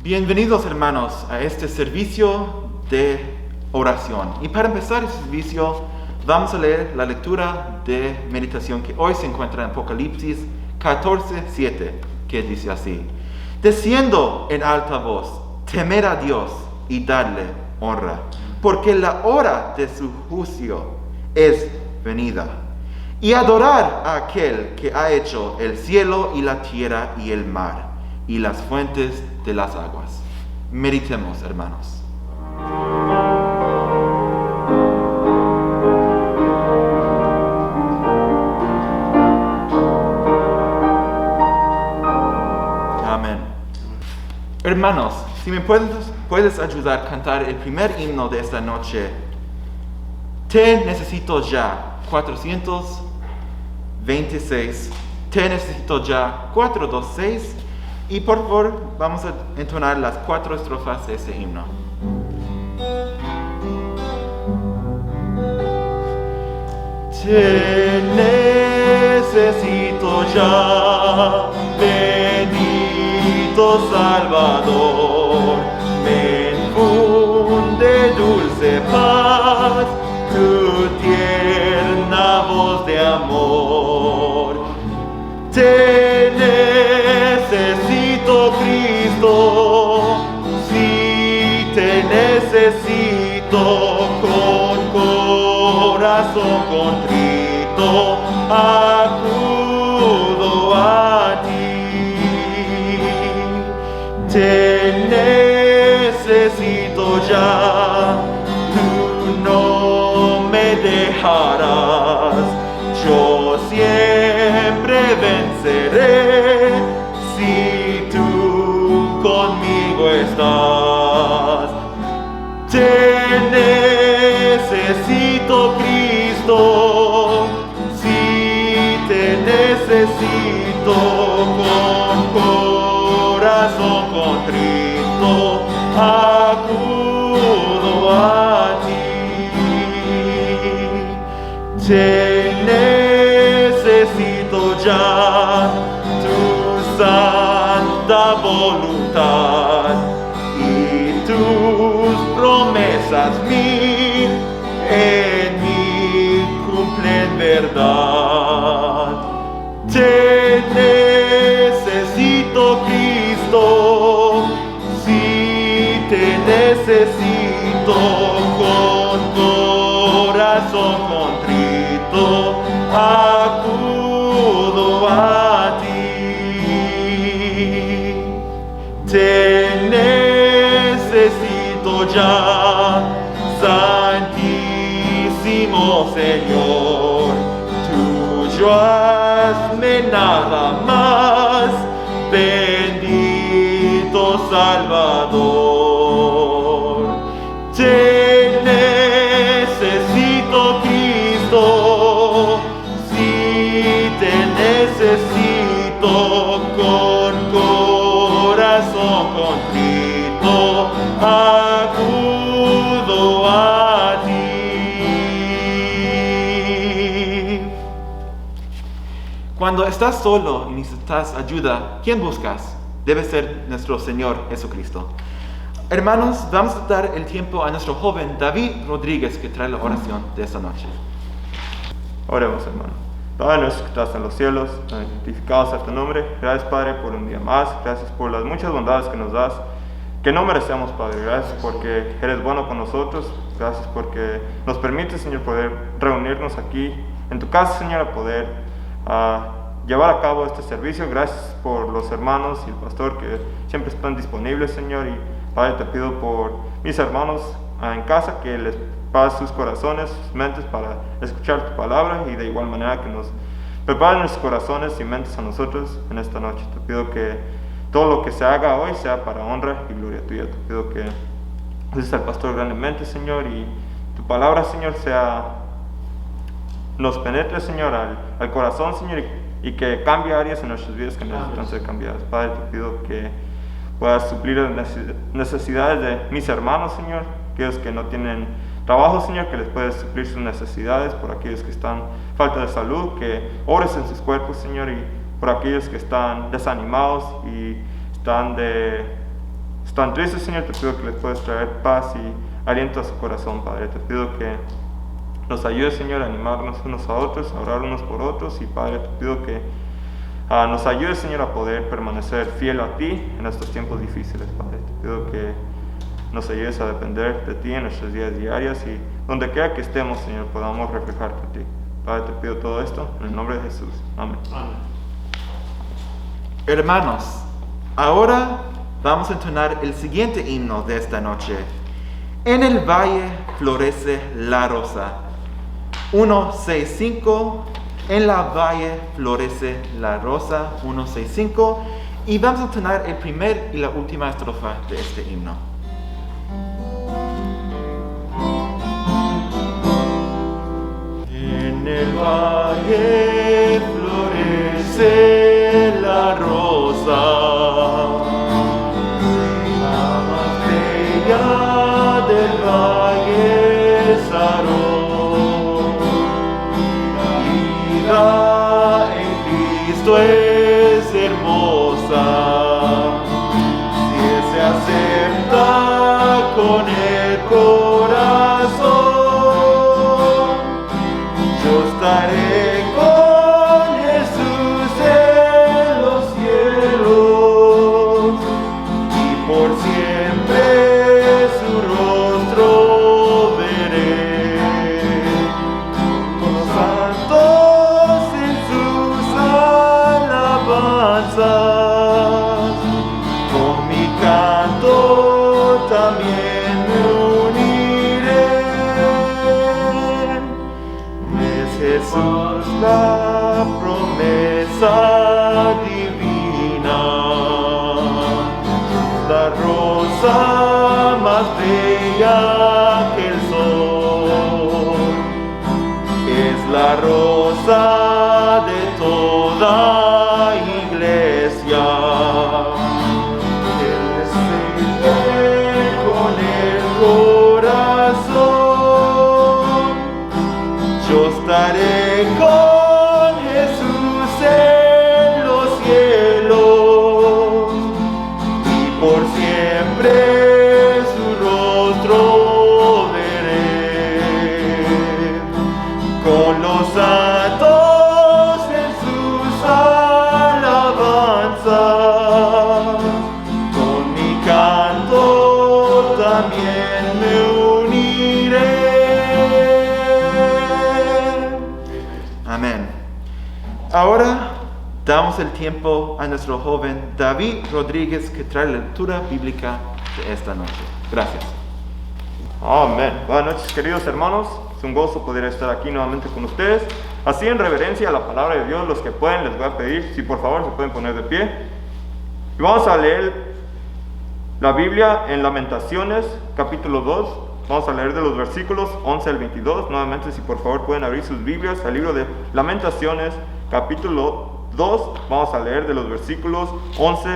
Bienvenidos, hermanos, a este servicio de oración. Y para empezar este servicio, vamos a leer la lectura de meditación que hoy se encuentra en Apocalipsis 14:7, que dice así: Diciendo en alta voz, temed a Dios y dadle honra, porque la hora de su juicio es venida. Y adorar a aquel que ha hecho el cielo y la tierra y el mar y las fuentes de las aguas. Meditemos, hermanos. Amén. Hermanos, si me puedes ayudar a cantar el primer himno de esta noche, Te necesito ya, 426, Te necesito ya, 426, y por favor vamos a entonar las 4 estrofas de ese himno. Te necesito ya, bendito Salvador, me infunde dulce paz, tu tierna voz de amor. Te necesito, Cristo, si te necesito, con corazón contrito acudo a ti. Te necesito ya, tú no me dejarás, yo siempre venceré si tú conmigo estás. Te necesito, Cristo, si te necesito, con corazón contrito acudo a ti. Te necesito ya, tu santa voluntad y tus promesas mil en mí cumplen verdad. Te necesito, Cristo, si te necesito, con corazón contrito acudo a ti. Te necesito ya, Santísimo Señor, tuyo hazme nada más, bendito Salvador. Te necesito, Cristo, si te necesito, con corazón contrito acudo a ti. Cuando estás solo y necesitas ayuda, ¿quién buscas? Debe ser nuestro Señor Jesucristo. Hermanos, vamos a dar el tiempo a nuestro joven David Rodríguez, que trae la oración de esta noche. Oremos, hermano. Padre nuestro que estás en los cielos, santificado sea tu nombre. Gracias, Padre, por un día más. Gracias por las muchas bondades que nos das, que no merecemos, Padre. Gracias porque eres bueno con nosotros. Gracias porque nos permites, Señor, poder reunirnos aquí en tu casa, Señor, a poder llevar a cabo este servicio. Gracias por los hermanos y el pastor que siempre están disponibles, Señor. Y Padre, te pido por mis hermanos en casa, que les paz sus corazones, sus mentes para escuchar tu palabra, y de igual manera que nos preparen nuestros corazones y mentes a nosotros en esta noche. Te pido que todo lo que se haga hoy sea para honra y gloria tuya. Te pido que uses al pastor grandemente, Señor, y tu palabra, Señor, nos penetre, Señor, al corazón, Señor, y que cambie áreas en nuestras vidas que necesitan ser cambiadas. Padre, te pido que puedas suplir las necesidades de mis hermanos, Señor, aquellos que no tienen trabajo, Señor, que les puedes suplir sus necesidades, por aquellos que están falta de salud, que ores en sus cuerpos, Señor, y por aquellos que están desanimados y están están tristes, Señor, te pido que les puedas traer paz y aliento a su corazón, Padre. Te pido que nos ayudes, Señor, a animarnos unos a otros, a orar unos por otros. Y, Padre, te pido que nos ayudes, Señor, a poder permanecer fiel a ti en estos tiempos difíciles, Padre. Te pido que nos ayudes a depender de ti en nuestros días diarios y donde quiera que estemos, Señor, podamos reflejarte a ti. Padre, te pido todo esto en el nombre de Jesús. Amén. Amén. Hermanos, ahora vamos a entonar el siguiente himno de esta noche. En el valle florece la rosa. 165, en la valle florece la rosa. 165, y vamos a entonar el primer y la última estrofa de este himno. En el valle florece la rosa, la más bella del valle Sarón. La vida en Cristo es hermosa, si se acepta con el corazón. Yo estaré con Jesús en los cielos y por siempre su rostro veré. Con los santos en sus alabanzas, con mi canto también me uniré. Jesús, la promesa divina, la rosa más bella que el sol, es la rosa de toda iglesia. Él sigue con el corazón. Yo estaré con Jesús en los cielos y por siempre su rostro veré. Con los santos en sus alabanzas, con mi canto también me uniré. Amén. Ahora damos el tiempo a nuestro joven David Rodríguez, que trae la lectura bíblica de esta noche. Gracias. Amén. Buenas noches, queridos hermanos. Es un gozo poder estar aquí nuevamente con ustedes. Así, en reverencia a la palabra de Dios, los que pueden, les voy a pedir si por favor se pueden poner de pie. Y vamos a leer la Biblia en Lamentaciones, capítulo 2. Vamos a leer de los versículos 11 al 22. Nuevamente, si por favor pueden abrir sus Biblias al libro de Lamentaciones, capítulo 2. Vamos a leer de los versículos 11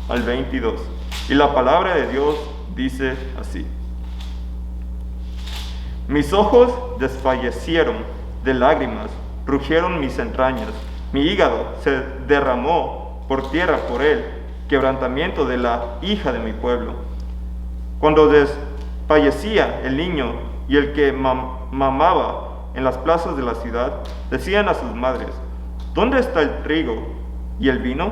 al 22. Y la palabra de Dios dice así: Mis ojos desfallecieron de lágrimas, rugieron mis entrañas. Mi hígado se derramó por tierra por el quebrantamiento de la hija de mi pueblo. Cuando desfallecía el niño y el que mamaba en las plazas de la ciudad, decían a sus madres: ¿dónde está el trigo y el vino?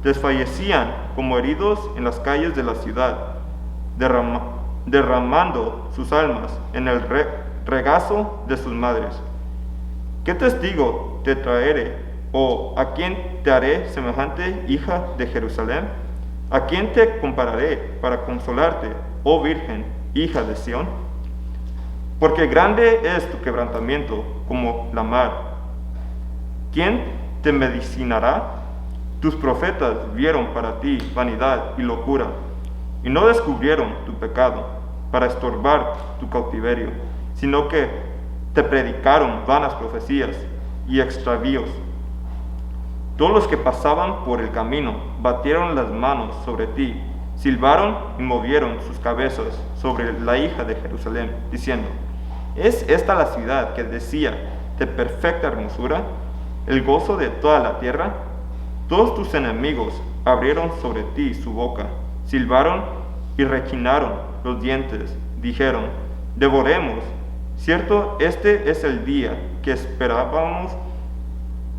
Desfallecían como heridos en las calles de la ciudad, derramando sus almas en el regazo de sus madres. ¿Qué testigo te traeré? ¿O a quién te haré semejante, hija de Jerusalén? ¿A quién te compararé para consolarte, oh Virgen, hija de Sión? Porque grande es tu quebrantamiento como la mar. ¿Quién te medicinará? Tus profetas vieron para ti vanidad y locura, y no descubrieron tu pecado para estorbar tu cautiverio, sino que te predicaron vanas profecías y extravíos. Todos los que pasaban por el camino batieron las manos sobre ti, silbaron y movieron sus cabezas sobre la hija de Jerusalén, diciendo: ¿es esta la ciudad que decía de perfecta hermosura, el gozo de toda la tierra? Todos tus enemigos abrieron sobre ti su boca, silbaron y rechinaron los dientes, dijeron, devoremos. Cierto, este es el día que esperábamos,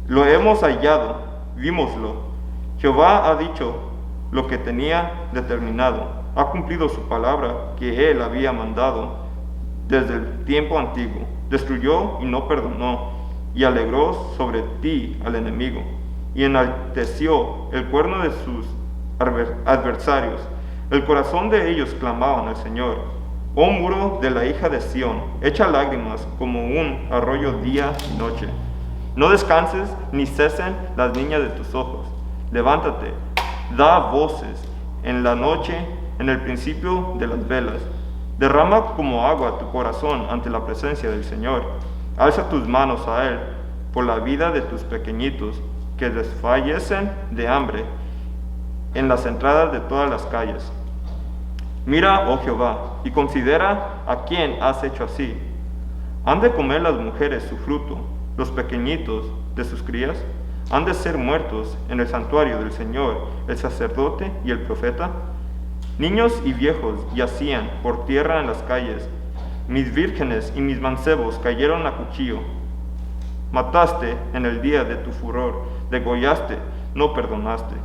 lo hemos hallado, vímoslo. Jehová ha dicho lo que tenía determinado, ha cumplido su palabra que él había mandado desde el tiempo antiguo. Destruyó y no perdonó, y alegró sobre ti al enemigo, y enalteció el cuerno de sus adversarios. El corazón de ellos clamaban al Señor. Oh muro de la hija de Sión, echa lágrimas como un arroyo día y noche. No descanses ni cesen las niñas de tus ojos. Levántate, da voces en la noche, en el principio de las velas. Derrama como agua tu corazón ante la presencia del Señor. Alza tus manos a Él por la vida de tus pequeñitos que desfallecen de hambre en las entradas de todas las calles. Mira, oh Jehová, y considera a quién has hecho así. ¿Han de comer las mujeres su fruto, los pequeñitos de sus crías? ¿Han de ser muertos en el santuario del Señor el sacerdote y el profeta? Niños y viejos yacían por tierra en las calles. Mis vírgenes y mis mancebos cayeron a cuchillo. Mataste en el día de tu furor, degollaste, no perdonaste.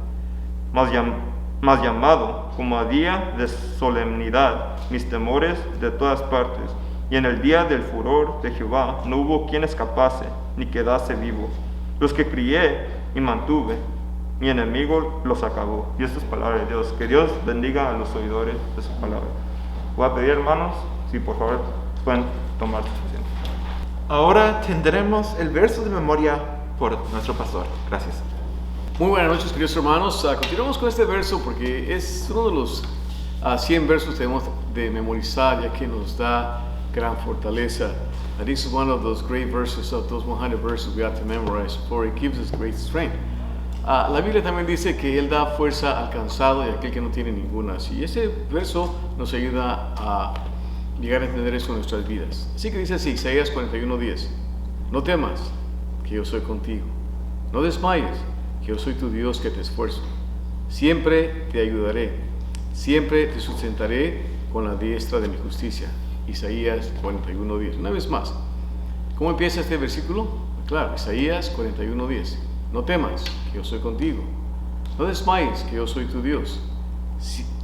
Mas llamado como a día de solemnidad, mis temores de todas partes. Y en el día del furor de Jehová no hubo quien escapase, ni quedase vivo. Los que crié y mantuve, mi enemigo los acabó. Y esta es palabra de Dios. Que Dios bendiga a los oidores de su palabra. Voy a pedir, hermanos, si por favor pueden tomar su asiento. Ahora tendremos el verso de memoria por nuestro pastor. Gracias. Muy buenas noches, queridos hermanos. Continuamos con este verso porque es uno de los 100 versos que debemos de memorizar, ya que nos da gran fortaleza. And this is one of those great verses, of those 100 verses we have to memorize, for it gives us great strength. La Biblia también dice que Él da fuerza al cansado y a aquel que no tiene ninguna. Y ese verso nos ayuda a llegar a entender eso en nuestras vidas. Así que dice así, Isaías 41:10. No temas, que yo soy contigo. No desmayes, que yo soy tu Dios que te esfuerzo. Siempre te ayudaré, siempre te sustentaré con la diestra de mi justicia. Isaías 41:10. Una vez más, ¿cómo empieza este versículo? Claro, Isaías 41:10. No temas, que yo soy contigo. No desmayes, que yo soy tu Dios.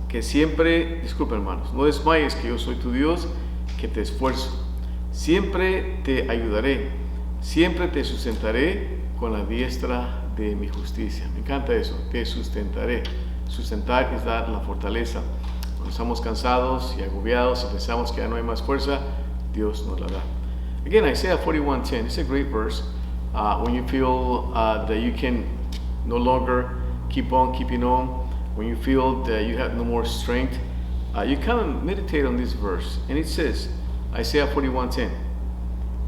Que siempre, disculpa hermanos, no desmayes, que yo soy tu Dios, que te esfuerzo. Siempre te ayudaré, siempre te sustentaré con la diestra de mi justicia. Me encanta eso, te sustentaré. Sustentar es dar la fortaleza. Cuando estamos cansados y agobiados y pensamos que ya no hay más fuerza, Dios nos la da. Again, Isaiah 41:10, it's a great verse. When you feel that you can no longer keep on keeping on, when you feel that you have no more strength, you kind of meditate on this verse. And it says, Isaiah 41:10,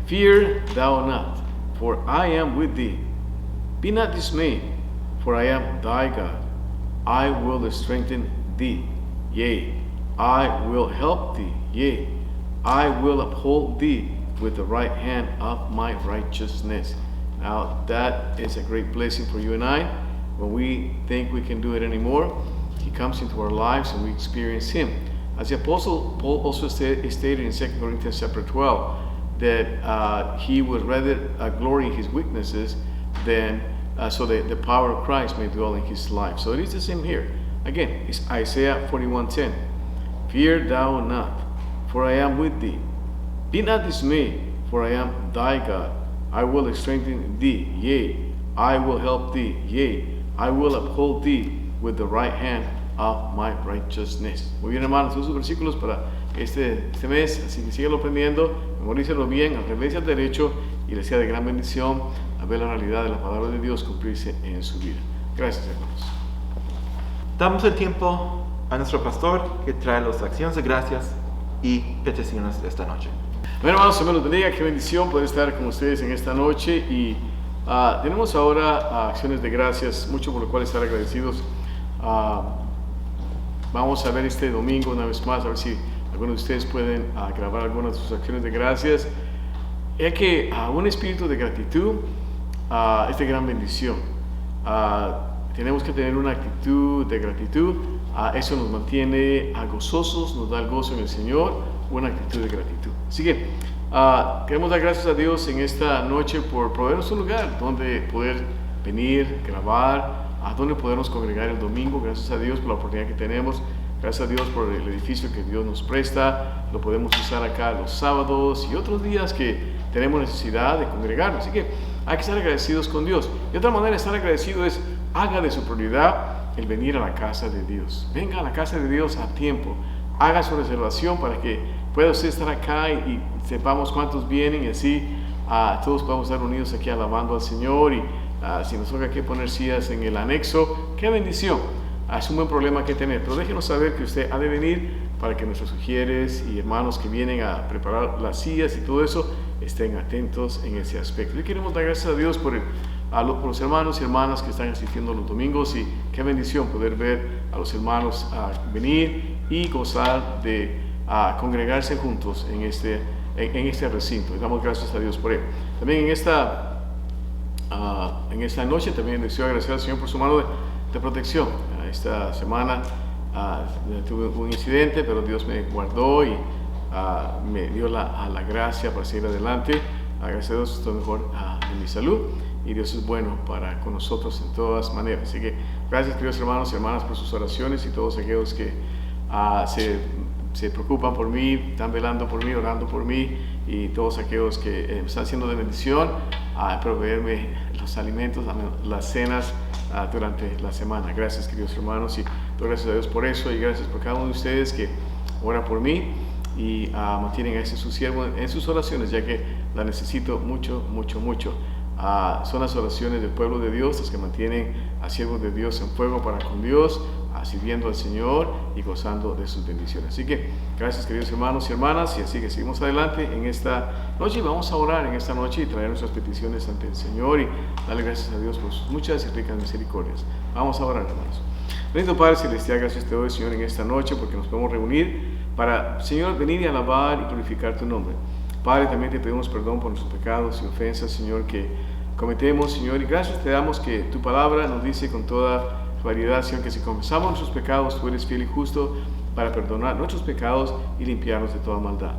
Fear thou not, for I am with thee. Be not dismayed, for I am thy God. I will strengthen thee. Yea, I will help thee. Yea, I will uphold thee with the right hand of my righteousness. Now, that is a great blessing for you and I. When we think we can do it anymore, He comes into our lives and we experience Him. As the Apostle Paul also stated in 2 Corinthians chapter 12, that he would rather glory in his weaknesses than so that the power of Christ may dwell in his life. So it is the same here. Again, it's Isaiah 41:10. Fear thou not, for I am with thee. Be not dismayed, for I am thy God. I will strengthen thee, yea, I will help thee, yea, I will uphold thee with the right hand of my righteousness. Muy bien, hermanos, esos versículos para este mes, así que síguelo aprendiendo, memorícelo bien, al revés y al derecho, y les sea de gran bendición a ver la realidad de la palabra de Dios cumplirse en su vida. Gracias, hermanos. Damos el tiempo a nuestro pastor que trae las acciones de gracias y peticiones de esta noche. Bueno, hermanos, se me los bendiga, qué bendición poder estar con ustedes en esta noche y tenemos ahora acciones de gracias, mucho por lo cual estar agradecidos. Vamos a ver este domingo una vez más, a ver si algunos de ustedes pueden grabar algunas de sus acciones de gracias. Es que un espíritu de gratitud es de gran bendición. tenemos que tener una actitud de gratitud. Eso nos mantiene gozosos, nos da el gozo en el Señor, una actitud de gratitud. Así que queremos dar gracias a Dios en esta noche por proveernos un lugar donde poder venir, grabar, donde podernos congregar el domingo. Gracias a Dios por la oportunidad que tenemos. Gracias a Dios por el edificio que Dios nos presta. Lo podemos usar acá los sábados y otros días que tenemos necesidad de congregarnos. Así que hay que estar agradecidos con Dios. Y otra manera de estar agradecido es: haga de su prioridad el venir a la casa de Dios. Venga a la casa de Dios a tiempo. Haga su reservación para que pueda usted estar acá y sepamos cuántos vienen, y así todos podamos estar unidos aquí alabando al Señor. Y si nos toca que poner sillas en el anexo, qué bendición. Es un buen problema que tener, pero déjenos saber que usted ha de venir para que nuestros sugieres y hermanos que vienen a preparar las sillas y todo eso estén atentos en ese aspecto. Y queremos dar gracias a Dios por los hermanos y hermanas que están asistiendo los domingos, y qué bendición poder ver a los hermanos venir y gozar de congregarse juntos en este recinto. Y damos gracias a Dios por él. También en esta noche también deseo agradecer al Señor por su mano de protección. Esta semana tuve un incidente, pero Dios me guardó y me dio la gracia para seguir adelante. Gracias a Dios estoy mejor de mi salud, y Dios es bueno con nosotros en todas maneras. Así que gracias, queridos hermanos y hermanas, por sus oraciones, y todos aquellos que se preocupan por mí, están velando por mí, orando por mí, y todos aquellos que están haciendo de bendición a proveerme los alimentos, las cenas durante la semana. Gracias, queridos hermanos, y doy gracias a Dios por eso, y gracias por cada uno de ustedes que ora por mí y mantienen a ese su siervo en sus oraciones, ya que la necesito mucho, mucho, mucho. Son las oraciones del pueblo de Dios las que mantienen a siervos de Dios en fuego para con Dios, sirviendo al Señor y gozando de sus bendiciones. Así que gracias, queridos hermanos y hermanas, y así que seguimos adelante en esta noche, y vamos a orar en esta noche y traer nuestras peticiones ante el Señor y darle gracias a Dios por sus muchas y ricas misericordias. Vamos a orar, hermanos. Bendito Padre Celestial, gracias te doy, Señor, en esta noche porque nos podemos reunir para, Señor, venir y alabar y glorificar tu nombre. Padre, también te pedimos perdón por nuestros pecados y ofensas, Señor, que cometemos, Señor, y gracias te damos que tu palabra nos dice con toda claridad, Señor, que si confesamos nuestros pecados, tú eres fiel y justo para perdonar nuestros pecados y limpiarnos de toda maldad.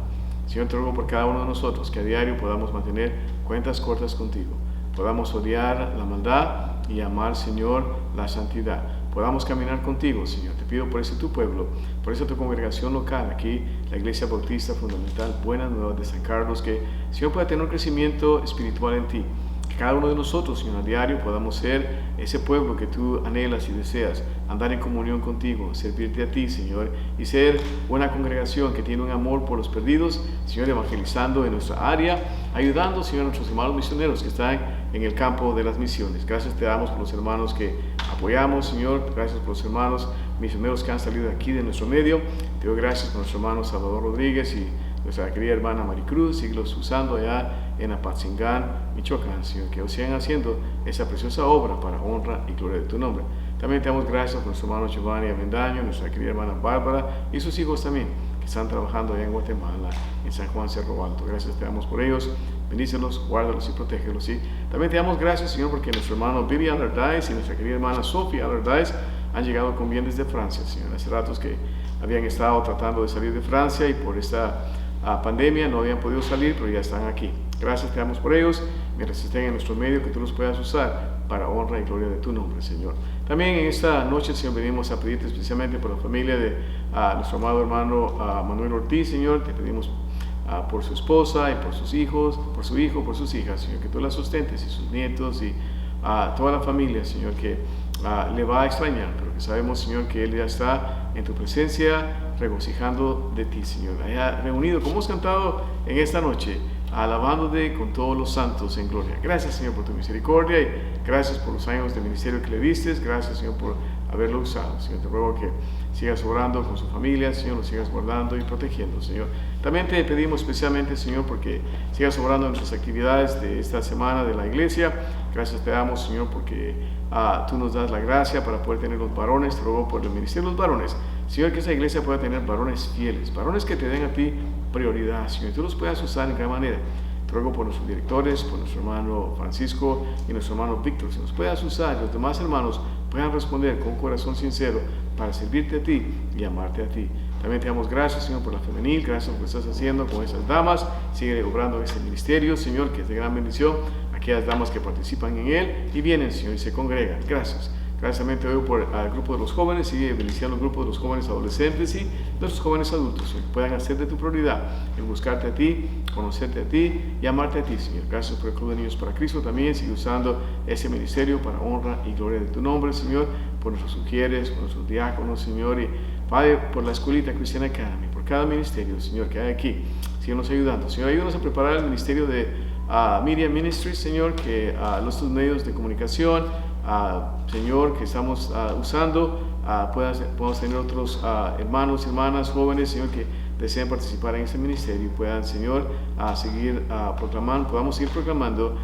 Señor, te ruego por cada uno de nosotros que a diario podamos mantener cuentas cortas contigo, podamos odiar la maldad y amar, Señor, la santidad, podamos caminar contigo, Señor. Te pido por ese tu pueblo, por esa tu congregación local, aquí, la Iglesia Bautista Fundamental Buenas Nuevas de San Carlos, que, Señor, pueda tener un crecimiento espiritual en ti. Que cada uno de nosotros, Señor, a diario podamos ser ese pueblo que tú anhelas y deseas, andar en comunión contigo, servirte a ti, Señor, y ser una congregación que tiene un amor por los perdidos, Señor, evangelizando en nuestra área, ayudando, Señor, a nuestros hermanos misioneros que están en el campo de las misiones. Gracias te damos por los hermanos que apoyamos, Señor. Gracias por los hermanos misioneros que han salido aquí de nuestro medio. Te doy gracias por nuestro hermano Salvador Rodríguez y nuestra querida hermana Maricruz, síguelos usando allá en Apatzingán, Michoacán, Señor, que sigan haciendo esa preciosa obra para honra y gloria de tu nombre. También te damos gracias por nuestro hermano Giovanni Avendaño, nuestra querida hermana Bárbara y sus hijos también, que están trabajando allá en Guatemala, en San Juan Cerro Alto. Gracias te damos por ellos, bendícelos, guárdalos y protégelos. Y también te damos gracias, Señor, porque nuestro hermano Billy Allardyce y nuestra querida hermana Sofía Allardyce han llegado con bien desde Francia, Señor. Hace ratos que habían estado tratando de salir de Francia y por esta pandemia no habían podido salir, pero ya están aquí. Gracias te damos por ellos, mientras estén en nuestro medio, que tú los puedas usar para honra y gloria de tu nombre, Señor. También en esta noche, Señor, venimos a pedirte especialmente por la familia de nuestro amado hermano Manuel Ortiz, Señor. Te pedimos por su esposa y por sus hijos, por su hijo, por sus hijas, Señor, que tú las sustentes, y sus nietos y toda la familia, Señor, que le va a extrañar, pero que sabemos, Señor, que él ya está en tu presencia, regocijando de ti, Señor. Haya reunido, como hemos cantado en esta noche, alabándote con todos los santos en gloria. Gracias, Señor, por tu misericordia y gracias por los años de ministerio que le diste. Gracias, Señor, por haberlo usado. Señor, te ruego que sigas obrando con su familia, Señor, lo sigas guardando y protegiendo, Señor. También te pedimos especialmente, Señor, porque sigas obrando en nuestras actividades de esta semana de la iglesia. Gracias te damos, Señor, porque tú nos das la gracia para poder tener los varones. Te ruego por el ministerio de los varones, Señor, que esa iglesia pueda tener varones fieles, varones que te den a ti prioridad, Señor, y tú los puedas usar en gran manera. Te ruego por nuestros directores, por nuestro hermano Francisco y nuestro hermano Víctor, si nos puedas usar, los demás hermanos puedan responder con un corazón sincero para servirte a ti y amarte a ti. También te damos gracias, Señor, por la femenil, gracias por lo que estás haciendo con esas damas. Sigue obrando en este ministerio, Señor, que es de gran bendición. Aquellas damas que participan en él y vienen, Señor, y se congregan. Gracias. Gracias también te doy por el grupo de los jóvenes, sigue bendiciendo el grupo de los jóvenes adolescentes y nuestros jóvenes adultos, Señor, que puedan hacer de tu prioridad en buscarte a ti, conocerte a ti y amarte a ti, Señor. Gracias por el Club de Niños para Cristo también, sigue usando ese ministerio para honra y gloria de tu nombre, Señor, por nuestros sugieres, por nuestros diáconos, Señor, y Padre, por la Escuelita Cristiana Academy, por cada ministerio, Señor, que hay aquí. Síguenos ayudando. Señor, ayúdanos a preparar el ministerio de Media Ministries, Señor, que nuestros medios de comunicación, Señor, que estamos usando, podamos tener otros hermanos, hermanas, jóvenes, Señor, que desean participar en este ministerio y puedan, Señor, seguir proclamando, podamos seguir proclamando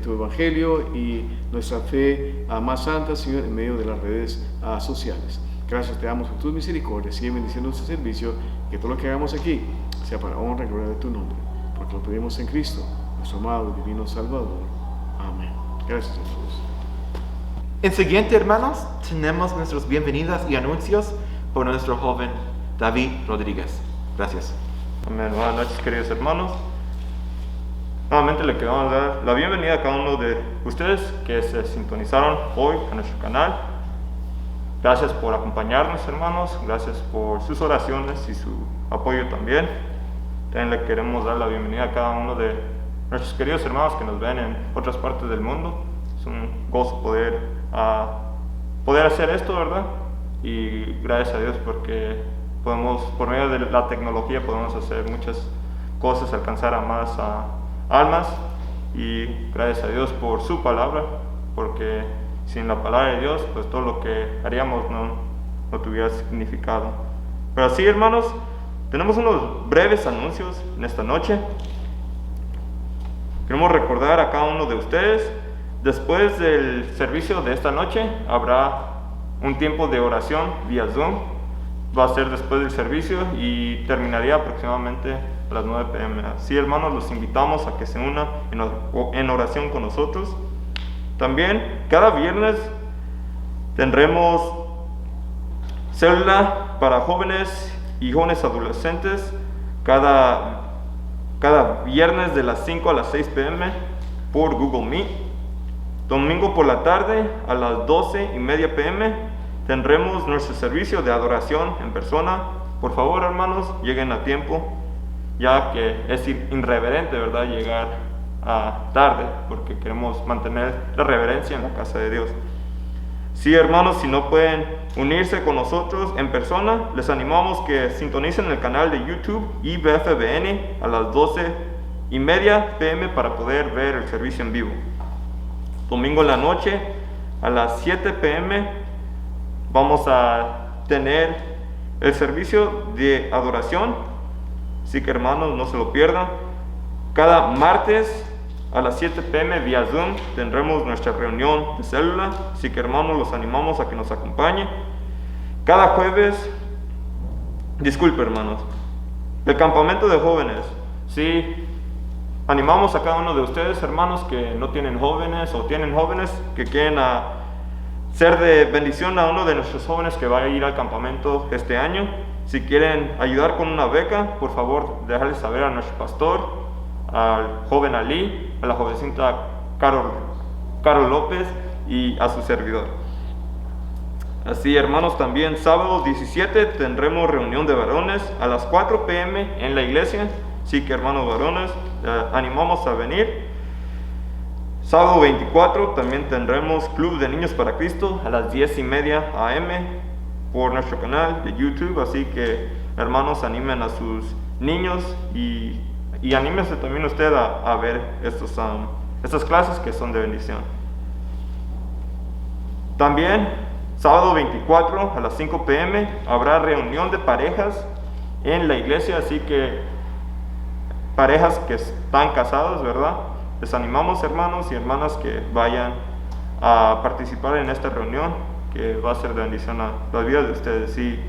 tu evangelio y nuestra fe más santa, Señor, en medio de las redes sociales. Gracias te damos por tus misericordias, sigue bendiciendo este servicio, que todo lo que hagamos aquí sea para honra y gloria de tu nombre, porque lo pedimos en Cristo, nuestro amado y divino Salvador. Amén. Gracias, Jesús. En siguiente, hermanos, tenemos nuestras bienvenidas y anuncios por nuestro joven David Rodríguez. Gracias. Amén. Buenas noches, queridos hermanos. Nuevamente le queremos dar la bienvenida a cada uno de ustedes que se sintonizaron hoy a nuestro canal. Gracias por acompañarnos, hermanos. Gracias por sus oraciones y su apoyo también. También le queremos dar la bienvenida a cada uno de nuestros queridos hermanos que nos ven en otras partes del mundo. Es un gozo poder hacer esto, ¿verdad? Y gracias a Dios porque podemos, por medio de la tecnología, podemos hacer muchas cosas, alcanzar a más almas. Y gracias a Dios por su palabra, porque sin la palabra de Dios, pues todo lo que haríamos no tuviera significado. Pero así, hermanos, tenemos unos breves anuncios en esta noche. Queremos recordar a cada uno de ustedes, después del servicio de esta noche, habrá un tiempo de oración vía Zoom. Va a ser después del servicio y terminaría aproximadamente a las 9 p.m. Así, hermanos, los invitamos a que se unan en oración con nosotros. También, cada viernes tendremos célula para jóvenes y jóvenes adolescentes, cada viernes de las 5 a las 6 p.m. por Google Meet. Domingo por la tarde a las 12:30 p.m. tendremos nuestro servicio de adoración en persona. Por favor, hermanos, lleguen a tiempo, ya que es irreverente, ¿verdad?, llegar tarde, porque queremos mantener la reverencia en la casa de Dios. Sí, hermanos, si no pueden unirse con nosotros en persona, les animamos que sintonicen el canal de YouTube IBFBN a las 12:30 p.m. para poder ver el servicio en vivo. Domingo en la noche a las 7 p.m. vamos a tener el servicio de adoración, así que, hermanos, no se lo pierdan. Cada martes a las 7 p.m. vía Zoom tendremos nuestra reunión de célula, así que, hermanos, los animamos a que nos acompañen. Cada jueves, hermanos, el campamento de jóvenes. Sí, animamos a cada uno de ustedes, hermanos, que no tienen jóvenes o tienen jóvenes que quieren ser de bendición a uno de nuestros jóvenes que va a ir al campamento este año. Si quieren ayudar con una beca, por favor, déjales saber a nuestro pastor, al joven Ali, a la jovencita Carol López y a su servidor. Así, hermanos, también sábado 17 tendremos reunión de varones a las 4 p.m. en la iglesia. Así que, hermanos varones, animamos a venir. Sábado 24 también tendremos Club de Niños para Cristo a las 10:30 a.m. por nuestro canal de YouTube. Así que, hermanos, animen a sus niños y anímense también usted a ver estas clases que son de bendición. También, sábado 24 a las 5 p.m. habrá reunión de parejas en la iglesia, así que parejas que están casadas, ¿verdad? Les animamos, hermanos y hermanas, que vayan a participar en esta reunión, que va a ser de bendición a la vida de ustedes. Y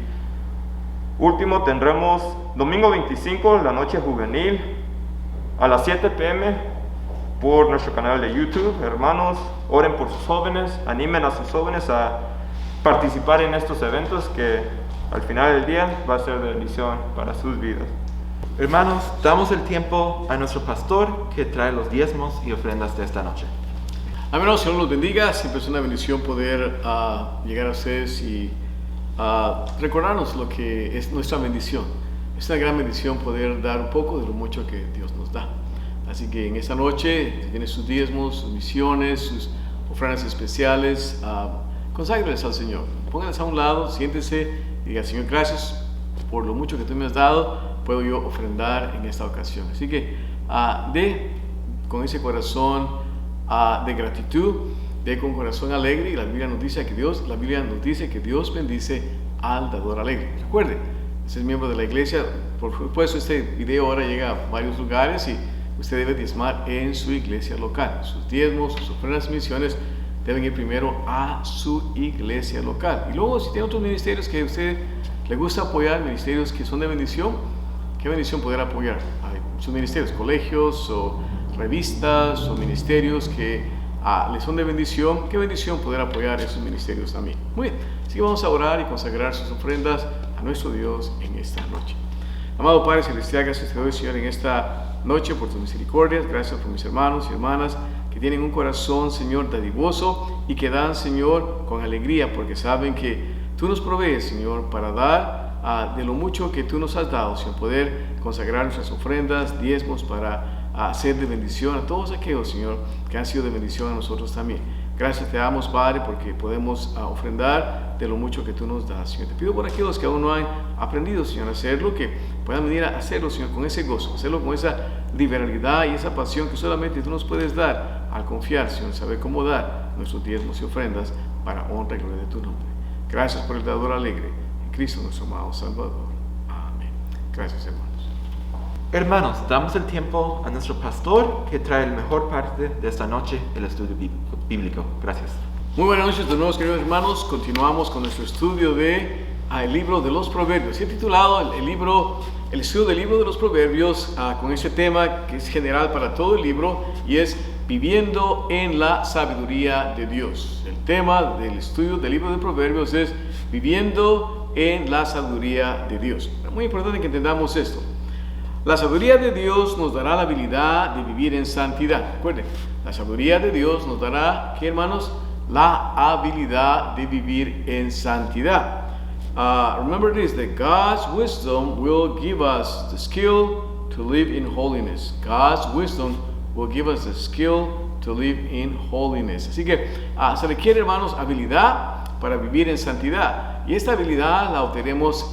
último, tendremos domingo 25, la noche juvenil, a las 7 p.m. por nuestro canal de YouTube. Hermanos, oren por sus jóvenes, animen a sus jóvenes a participar en estos eventos que al final del día va a ser de bendición para sus vidas. Hermanos, damos el tiempo a nuestro pastor que trae los diezmos y ofrendas de esta noche. Amén, Señor los bendiga. Siempre es una bendición poder llegar a ustedes y recordarnos lo que es nuestra bendición. Es una gran bendición poder dar un poco de lo mucho que Dios nos da. Así que en esta noche, si tienen sus diezmos, sus misiones, sus ofrendas especiales, conságrenles al Señor. Pónganlas a un lado, siéntese y diga: Señor, gracias por lo mucho que tú me has dado. Puedo yo ofrendar en esta ocasión. Así que con ese corazón de gratitud, con corazón alegre. Y la Biblia nos dice que Dios bendice al dador alegre. Recuerde, si es miembro de la iglesia, por supuesto este video ahora llega a varios lugares y usted debe diezmar en su iglesia local. Sus diezmos, sus ofrendas y misiones deben ir primero a su iglesia local. Y luego, si tiene otros ministerios que a usted le gusta apoyar, ministerios que son de bendición, qué bendición poder apoyar. Hay muchos ministerios, colegios o revistas o ministerios que les son de bendición. Qué bendición poder apoyar esos ministerios también. Muy bien, así que vamos a orar y consagrar sus ofrendas a nuestro Dios en esta noche. Amado Padre Celestial, gracias te doy, Señor, en esta noche por tus misericordias. Gracias por mis hermanos y hermanas que tienen un corazón, Señor, dadivoso y que dan, Señor, con alegría, porque saben que tú nos provees, Señor, para dar de lo mucho que tú nos has dado, Señor, poder consagrar nuestras ofrendas, diezmos, para ser de bendición a todos aquellos, Señor, que han sido de bendición a nosotros también. Gracias te damos, Padre, porque podemos ofrendar de lo mucho que tú nos das, Señor. Te pido por aquellos que aún no han aprendido, Señor, a hacerlo, que puedan venir a hacerlo, Señor, con ese gozo, hacerlo con esa liberalidad y esa pasión que solamente tú nos puedes dar al confiar, Señor, saber cómo dar nuestros diezmos y ofrendas para honra y gloria de tu nombre. Gracias por el dador alegre, en Cristo nuestro amado Salvador. Amén. Gracias, hermanos. Hermanos, damos el tiempo a nuestro pastor que trae la mejor parte de esta noche, el estudio bíblico. Gracias. Muy buenas noches de nuevo, queridos hermanos. Continuamos con nuestro estudio de el libro de los Proverbios. He titulado el estudio del libro de los Proverbios con ese tema que es general para todo el libro, y es viviendo en la sabiduría de Dios. El tema del estudio del libro de Proverbios es viviendo en la sabiduría de Dios. Es muy importante que entendamos esto. La sabiduría de Dios nos dará la habilidad de vivir en santidad. Recuerden, la sabiduría de Dios nos dará, ¿qué, hermanos? La habilidad de vivir en santidad. Remember this, that God's wisdom will give us the skill to live in holiness. God's wisdom will give us the skill to live in holiness. Así que se requiere, hermanos, habilidad para vivir en santidad. Y esta habilidad la obtenemos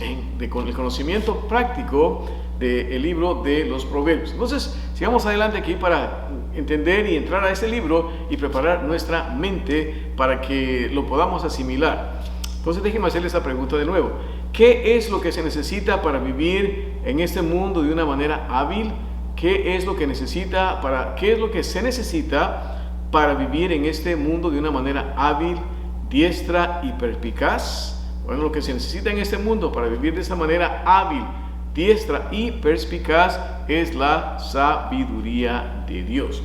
con el conocimiento práctico del libro de los Proverbios. Entonces, sigamos adelante aquí para entender y entrar a este libro y preparar nuestra mente para que lo podamos asimilar. Entonces, déjenme hacerle esta pregunta de nuevo. ¿Qué es lo que se necesita para vivir en este mundo de una manera hábil? ¿Qué es lo que se necesita para vivir en este mundo de una manera hábil, diestra y perspicaz? Bueno, lo que se necesita en este mundo para vivir de esa manera hábil, diestra y perspicaz es la sabiduría de Dios.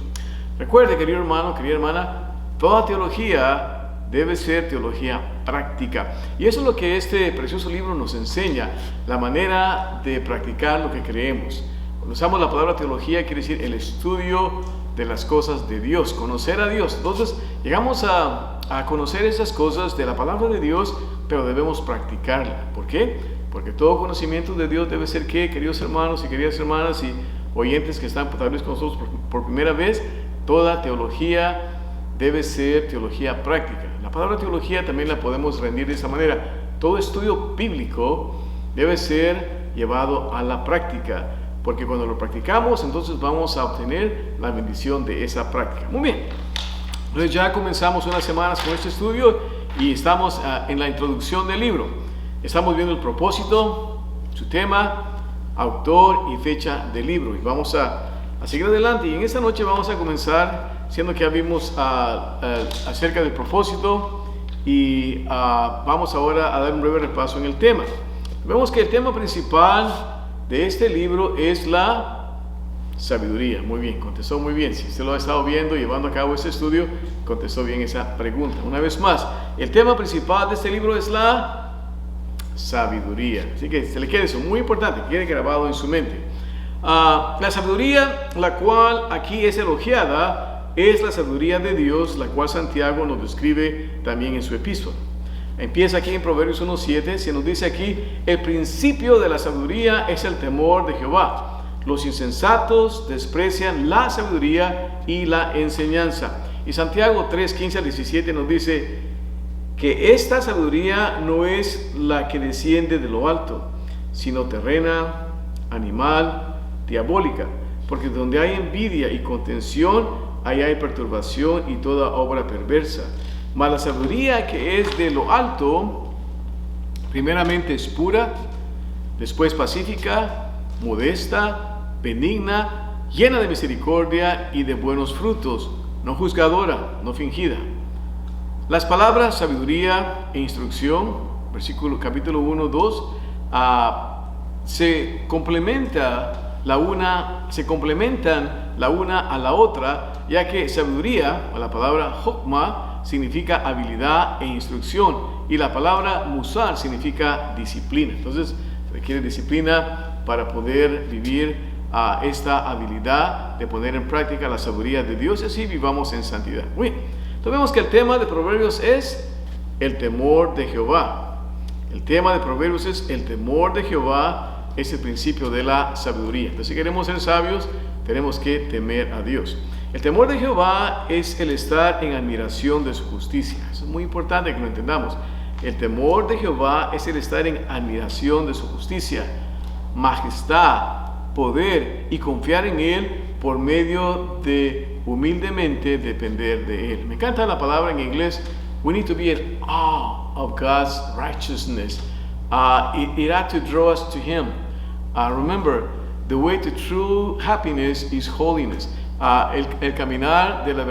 Recuerde, querido hermano, querida hermana, toda teología debe ser teología práctica. Y eso es lo que este precioso libro nos enseña, la manera de practicar lo que creemos. Cuando usamos la palabra teología, quiere decir el estudio de las cosas de Dios, conocer a Dios. Entonces, llegamos a conocer esas cosas de la palabra de Dios, pero debemos practicarla. ¿Por qué? Porque todo conocimiento de Dios debe ser, ¿qué, queridos hermanos y queridas hermanas y oyentes que están tal vez con nosotros por primera vez? Toda teología debe ser teología práctica. La palabra teología también la podemos rendir de esa manera. Todo estudio bíblico debe ser llevado a la práctica, porque cuando lo practicamos, entonces vamos a obtener la bendición de esa práctica. Muy bien, entonces ya comenzamos unas semanas con este estudio y estamos en la introducción del libro. Estamos viendo el propósito, su tema, autor y fecha del libro. Y vamos a seguir adelante. Y en esta noche vamos a comenzar, siendo que ya vimos acerca del propósito, y vamos ahora a dar un breve repaso en el tema. Vemos que el tema principal de este libro es la sabiduría. Muy bien, contestó muy bien. Si usted lo ha estado viendo, llevando a cabo este estudio, contestó bien esa pregunta. Una vez más, el tema principal de este libro es la sabiduría. Así que se le quede eso, muy importante, quede grabado en su mente. La sabiduría, la cual aquí es elogiada, es la sabiduría de Dios, la cual Santiago nos describe también en su epístola. Empieza aquí en Proverbios 1:7, se nos dice aquí, el principio de la sabiduría es el temor de Jehová. Los insensatos desprecian la sabiduría y la enseñanza. Y Santiago 3:15-17 nos dice que esta sabiduría no es la que desciende de lo alto, sino terrena, animal, diabólica, porque donde hay envidia y contención, ahí hay perturbación y toda obra perversa. Mas la sabiduría que es de lo alto, primeramente es pura, después pacífica, modesta, benigna, llena de misericordia y de buenos frutos, no juzgadora, no fingida. Las palabras sabiduría e instrucción, capítulo 1, 2, se complementan la una a la otra, ya que sabiduría, o la palabra hokmah, significa habilidad e instrucción, y la palabra musar significa disciplina. Entonces requiere disciplina para poder vivir esta habilidad de poner en práctica la sabiduría de Dios, y así vivamos en santidad. Muy bien. Entonces vemos que el tema de Proverbios es el temor de Jehová. El tema de Proverbios es el temor de Jehová, es el principio de la sabiduría. Entonces, si queremos ser sabios, tenemos que temer a Dios. El temor de Jehová es el estar en admiración de su justicia. Eso es muy importante que lo entendamos. El temor de Jehová es el estar en admiración de su justicia, majestad, poder y confiar en Él por medio de humildemente depender de Él. Me encanta la palabra en inglés. We need to be in awe of God's righteousness. It had to draw us to Him. Remember, the way to true happiness is holiness. El caminar de la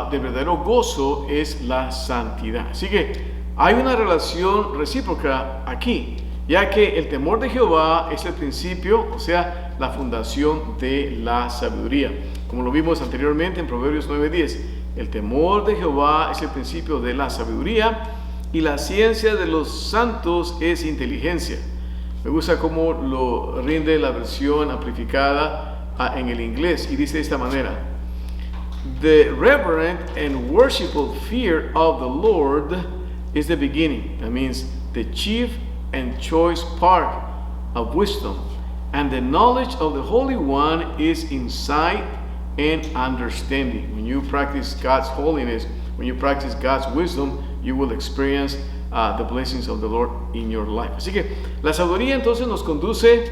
del verdadero gozo es la santidad. Así que hay una relación recíproca aquí, ya que el temor de Jehová es el principio, o sea, la fundación de la sabiduría. Como lo vimos anteriormente en Proverbios 9:10, el temor de Jehová es el principio de la sabiduría, y la ciencia de los santos es inteligencia. Me gusta cómo lo rinde la versión amplificada en el inglés, y dice de esta manera: The reverent and worshipful fear of the Lord is the beginning. That means the chief and choice part of wisdom, and the knowledge of the Holy One is insight and understanding. When you practice God's holiness, when you practice God's wisdom, you will experience the blessings of the Lord in your life. Así que la sabiduría entonces nos conduce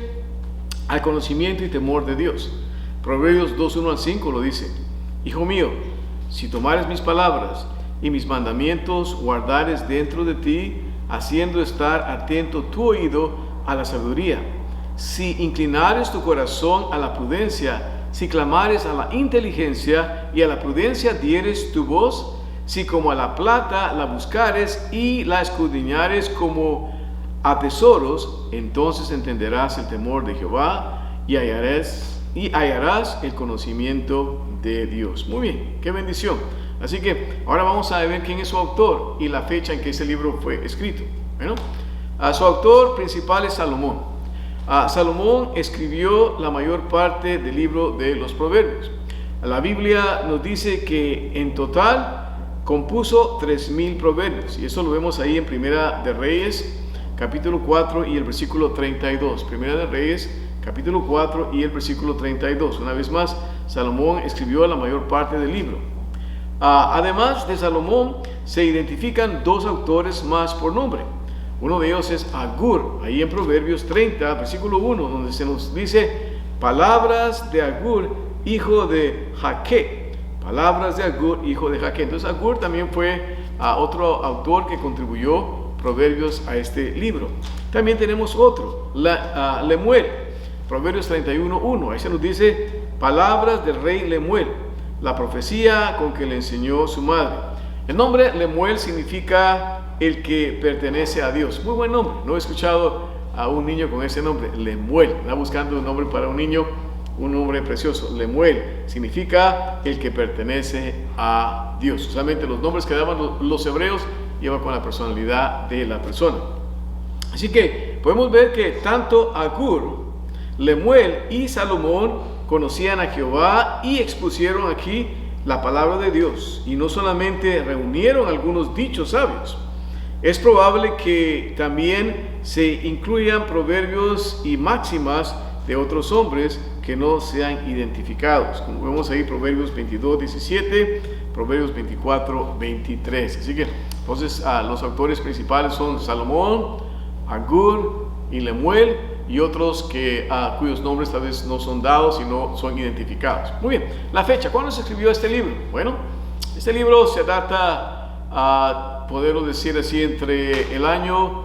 al conocimiento y temor de Dios. Proverbios 2:1-5 lo dice: Hijo mío, si tomares mis palabras y mis mandamientos guardares dentro de ti, haciendo estar atento tu oído a la sabiduría, si inclinares tu corazón a la prudencia, si clamares a la inteligencia y a la prudencia dieres tu voz, si como a la plata la buscares y la escudriñares como a tesoros, entonces entenderás el temor de Jehová y hallarás el conocimiento de Dios. Muy bien, qué bendición. Así que ahora vamos a ver quién es su autor y la fecha en que ese libro fue escrito. Bueno, su autor principal es Salomón. Salomón escribió la mayor parte del libro de los Proverbios. La Biblia nos dice que en total compuso 3,000 proverbios, y eso lo vemos ahí en Primera de Reyes, capítulo 4 y el versículo 32. Primera de Reyes, capítulo 4 y el versículo 32. Una vez más, Salomón escribió la mayor parte del libro. Además de Salomón, se identifican dos autores más por nombre. Uno de ellos es Agur, ahí en Proverbios 30, versículo 1, donde se nos dice: palabras de Agur, hijo de Jaque. Palabras de Agur, hijo de Jaque. Entonces Agur también fue otro autor que contribuyó Proverbios a este libro. También tenemos otro, Lemuel, Proverbios 31:1. Ahí se nos dice: palabras del rey Lemuel, la profecía con que le enseñó su madre. El nombre Lemuel significa el que pertenece a Dios. Muy buen nombre. No he escuchado a un niño con ese nombre, Lemuel. Está buscando un nombre para un niño, un nombre precioso. Lemuel significa el que pertenece a Dios. Usualmente los nombres que daban los hebreos iban con la personalidad de la persona. Así que podemos ver que tanto Agur, Lemuel y Salomón conocían a Jehová y expusieron aquí la palabra de Dios, y no solamente reunieron algunos dichos sabios. Es probable que también se incluyan proverbios y máximas de otros hombres que no sean identificados, como vemos ahí Proverbios 22:17, Proverbios 24:23. Así que entonces los autores principales son Salomón, Agur y Lemuel, y otros cuyos nombres tal vez no son dados y no son identificados. Muy bien, la fecha, ¿cuándo se escribió este libro? Bueno, este libro se data, poderlo decir así, entre el año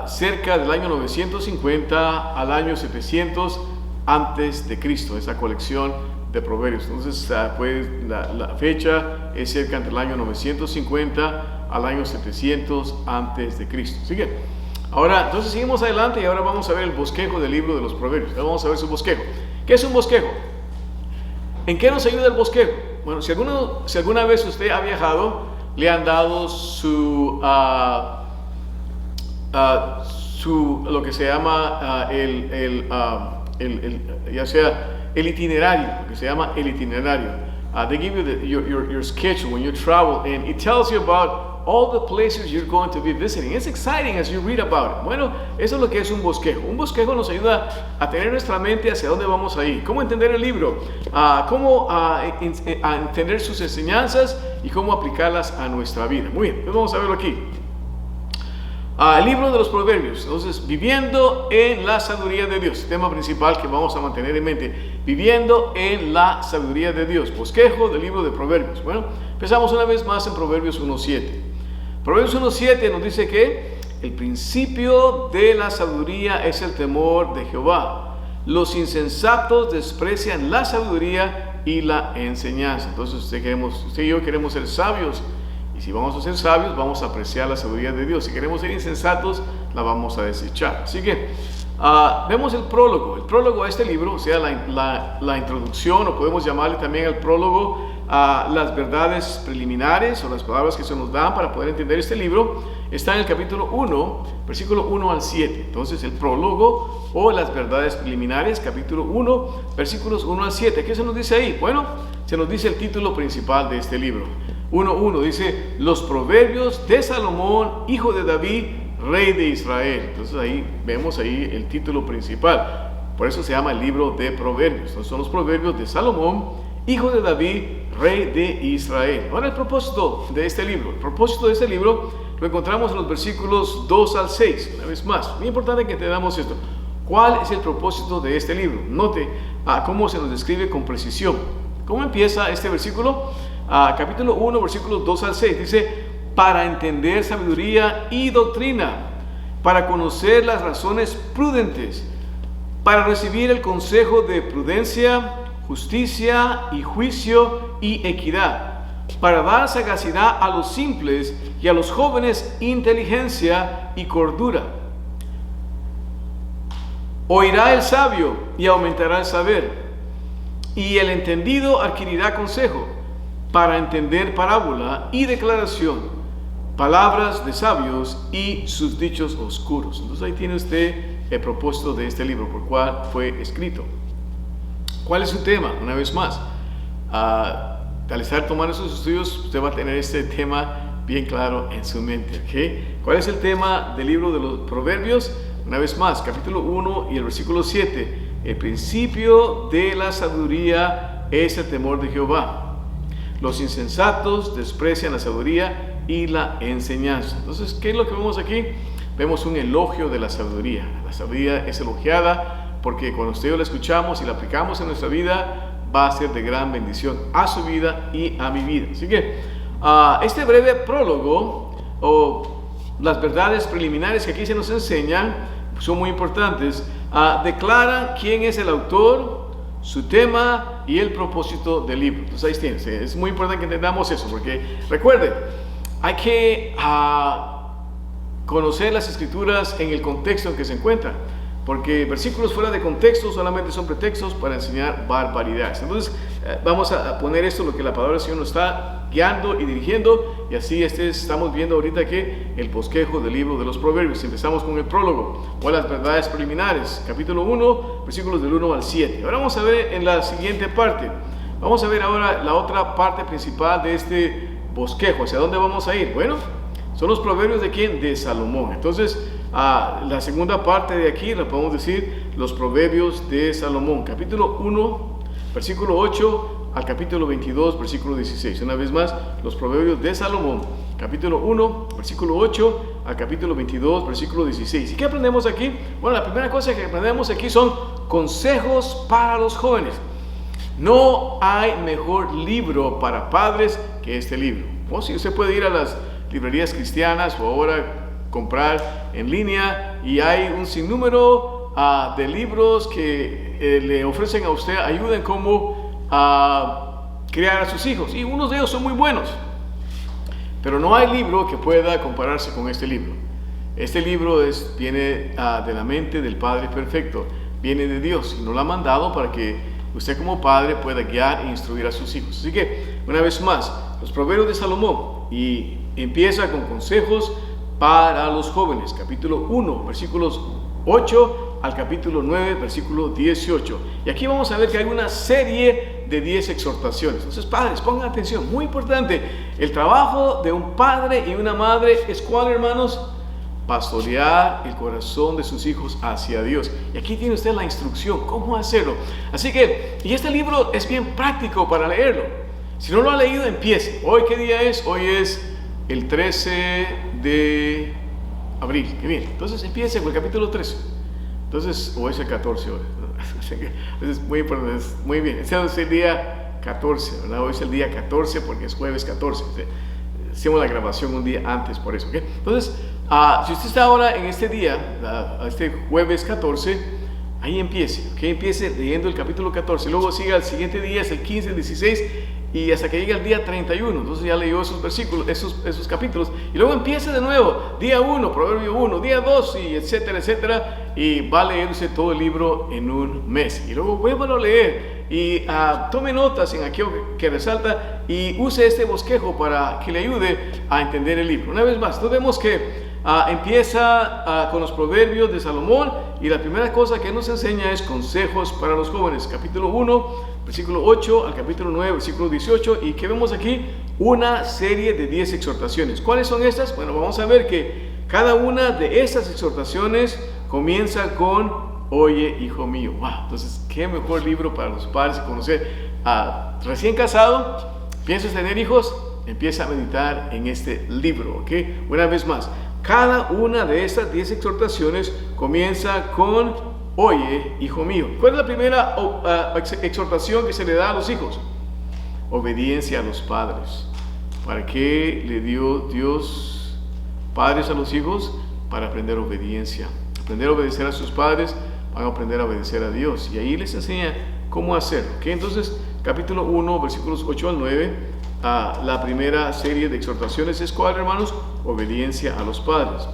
cerca del año 950 al año 700 antes de Cristo, esa colección de proverbios. Entonces la fecha es cerca entre el año 950 al año 700 antes de Cristo. Así que ahora, entonces seguimos adelante y ahora vamos a ver el bosquejo del libro de los proverbios. Ahora vamos a ver su bosquejo. ¿Qué es un bosquejo? ¿En qué nos ayuda el bosquejo? Bueno, si alguna vez usted ha viajado, le han dado lo que se llama ya sea el itinerario, lo que se llama el itinerario. They give you your schedule when you travel, and it tells you about all the places you're going to be visiting. It's exciting as you read about it. Bueno, eso es lo que es un bosquejo. Un bosquejo nos ayuda a tener nuestra mente hacia dónde vamos a ir, cómo entender el libro, cómo entender sus enseñanzas y cómo aplicarlas a nuestra vida. Muy bien, pues vamos a verlo aquí. El libro de los proverbios. Entonces, viviendo en la sabiduría de Dios, tema principal que vamos a mantener en mente, viviendo en la sabiduría de Dios, bosquejo del libro de proverbios. Bueno, empezamos una vez más en Proverbios 1:7. Proverbios 1:7 nos dice que el principio de la sabiduría es el temor de Jehová. Los insensatos desprecian la sabiduría y la enseñanza. Entonces usted y yo queremos ser sabios. Y si vamos a ser sabios, vamos a apreciar la sabiduría de Dios. Si queremos ser insensatos, la vamos a desechar. Así que vemos el prólogo. El prólogo a este libro, o sea, la introducción, o podemos llamarle también el prólogo a las verdades preliminares, o las palabras que se nos dan para poder entender este libro, está en el capítulo 1, versículo 1 al 7. Entonces, el prólogo o las verdades preliminares, capítulo 1, versículos 1 al 7. ¿Qué se nos dice ahí? Bueno, se nos dice el título principal de este libro. 1:1 dice: los proverbios de Salomón, hijo de David, rey de Israel. Entonces ahí vemos el título principal. Por eso se llama el libro de proverbios. Entonces son los proverbios de Salomón, hijo de David, rey de Israel. Ahora el propósito de este libro. El propósito de este libro lo encontramos en los versículos 2 al 6. Una vez más, muy importante que entendamos esto. ¿Cuál es el propósito de este libro? Note cómo se nos describe con precisión. ¿Cómo empieza este versículo? Capítulo 1, versículos 2 al 6. Dice: para entender sabiduría y doctrina, para conocer las razones prudentes, para recibir el consejo de prudencia, justicia y juicio y equidad, para dar sagacidad a los simples y a los jóvenes inteligencia y cordura. Oirá el sabio y aumentará el saber, y el entendido adquirirá consejo, para entender parábola y declaración, palabras de sabios y sus dichos oscuros. Entonces ahí tiene usted el propósito de este libro, por cual fue escrito. ¿Cuál es su tema? Una vez más, al estar tomando esos estudios, usted va a tener este tema bien claro en su mente, ¿okay? ¿Cuál es el tema del libro de los proverbios? Una vez más, capítulo 1 y el versículo 7. El principio de la sabiduría es el temor de Jehová. Los insensatos desprecian la sabiduría y la enseñanza. Entonces, ¿qué es lo que vemos aquí? Vemos un elogio de la sabiduría. La sabiduría es elogiada porque cuando usted y yo la escuchamos y la aplicamos en nuestra vida, va a ser de gran bendición a su vida y a mi vida. Así que este breve prólogo, o las verdades preliminares que aquí se nos enseñan, son muy importantes. Declaran quién es el autor, su tema y el propósito del libro. Entonces ahí tienes. Es muy importante que entendamos eso, porque recuerde, hay que conocer las escrituras en el contexto en que se encuentran, porque versículos fuera de contexto solamente son pretextos para enseñar barbaridades. Entonces vamos a poner esto, lo que la palabra del Señor nos está guiando y dirigiendo, y así estamos viendo ahorita que el bosquejo del libro de los Proverbios. Empezamos con el prólogo o las verdades preliminares, capítulo 1, versículos del 1 al 7. Ahora vamos a ver en la siguiente parte, vamos a ver ahora la otra parte principal de este bosquejo. ¿Hacia dónde vamos a ir? Bueno, son los proverbios de ¿quién? De Salomón. Entonces, la segunda parte de aquí la podemos decir los proverbios de Salomón, capítulo 1, versículo 8 al capítulo 22, versículo 16. Una vez más, los proverbios de Salomón, capítulo 1, versículo 8 al capítulo 22, versículo 16. ¿Y qué aprendemos aquí? Bueno, la primera cosa que aprendemos aquí son consejos para los jóvenes. No hay mejor libro para padres que este libro. O si usted puede ir a las librerías cristianas o ahora comprar en línea, y hay un sinnúmero de libros que le ofrecen a usted ayuda en cómo criar a sus hijos, y unos de ellos son muy buenos, pero no hay libro que pueda compararse con este libro. Este libro viene de la mente del Padre perfecto, viene de Dios, y nos lo ha mandado para que usted como padre pueda guiar e instruir a sus hijos. Así que, una vez más, los proverbios de Salomón, y empieza con consejos para los jóvenes, capítulo 1, versículos 8 al capítulo 9, versículo 18. Y aquí vamos a ver que hay una serie de 10 exhortaciones. Entonces, padres, pongan atención, muy importante. El trabajo de un padre y una madre es ¿cuál, hermanos? Pastorear el corazón de sus hijos hacia Dios. Y aquí tiene usted la instrucción, cómo hacerlo. Así que, y este libro es bien práctico para leerlo. Si no lo ha leído, empiece. ¿Hoy qué día es? Hoy es el 13 de abril. Qué bien. Entonces empiece con el capítulo 13. Entonces, o es el 14 hoy. Entonces, muy bien. Este es el día 14, ¿verdad? Hoy es el día 14 porque es jueves 14. Hicimos la grabación un día antes por eso. ¿Okay? Entonces, si usted está ahora en este día, este jueves 14, ahí empiece. ¿Okay? Empiece leyendo el capítulo 14. Luego siga el siguiente día, es el 15, el 16. Y hasta que llegue el día 31, entonces ya leyó esos versículos, esos capítulos, y luego empieza de nuevo, día 1, proverbio 1, día 2, y etcétera, etcétera, y va a leerse todo el libro en un mes, y luego vuélvalo a leer, y tome notas en aquello que resalta, y use este bosquejo para que le ayude a entender el libro. Una vez más, entonces vemos que empieza con los proverbios de Salomón, y la primera cosa que nos enseña es consejos para los jóvenes, capítulo 1, versículo 8 al capítulo 9, versículo 18, y que vemos aquí una serie de 10 exhortaciones. ¿Cuáles son estas? Bueno, vamos a ver que cada una de estas exhortaciones comienza con oye, hijo mío. Wow, entonces, qué mejor libro para los padres conocer. Recién casado, ¿piensas tener hijos? Empieza a meditar en este libro, ¿ok? Una vez más, cada una de estas 10 exhortaciones comienza con oye, hijo mío. ¿Cuál es la primera exhortación que se le da a los hijos? Obediencia a los padres. ¿Para qué le dio Dios padres a los hijos? Para aprender obediencia. Aprender a obedecer a sus padres, van a aprender a obedecer a Dios. Y ahí les enseña cómo hacerlo. ¿Okay? Entonces, capítulo 1, versículos 8 al 9, la primera serie de exhortaciones es ¿cuál, hermanos? Obediencia a los padres.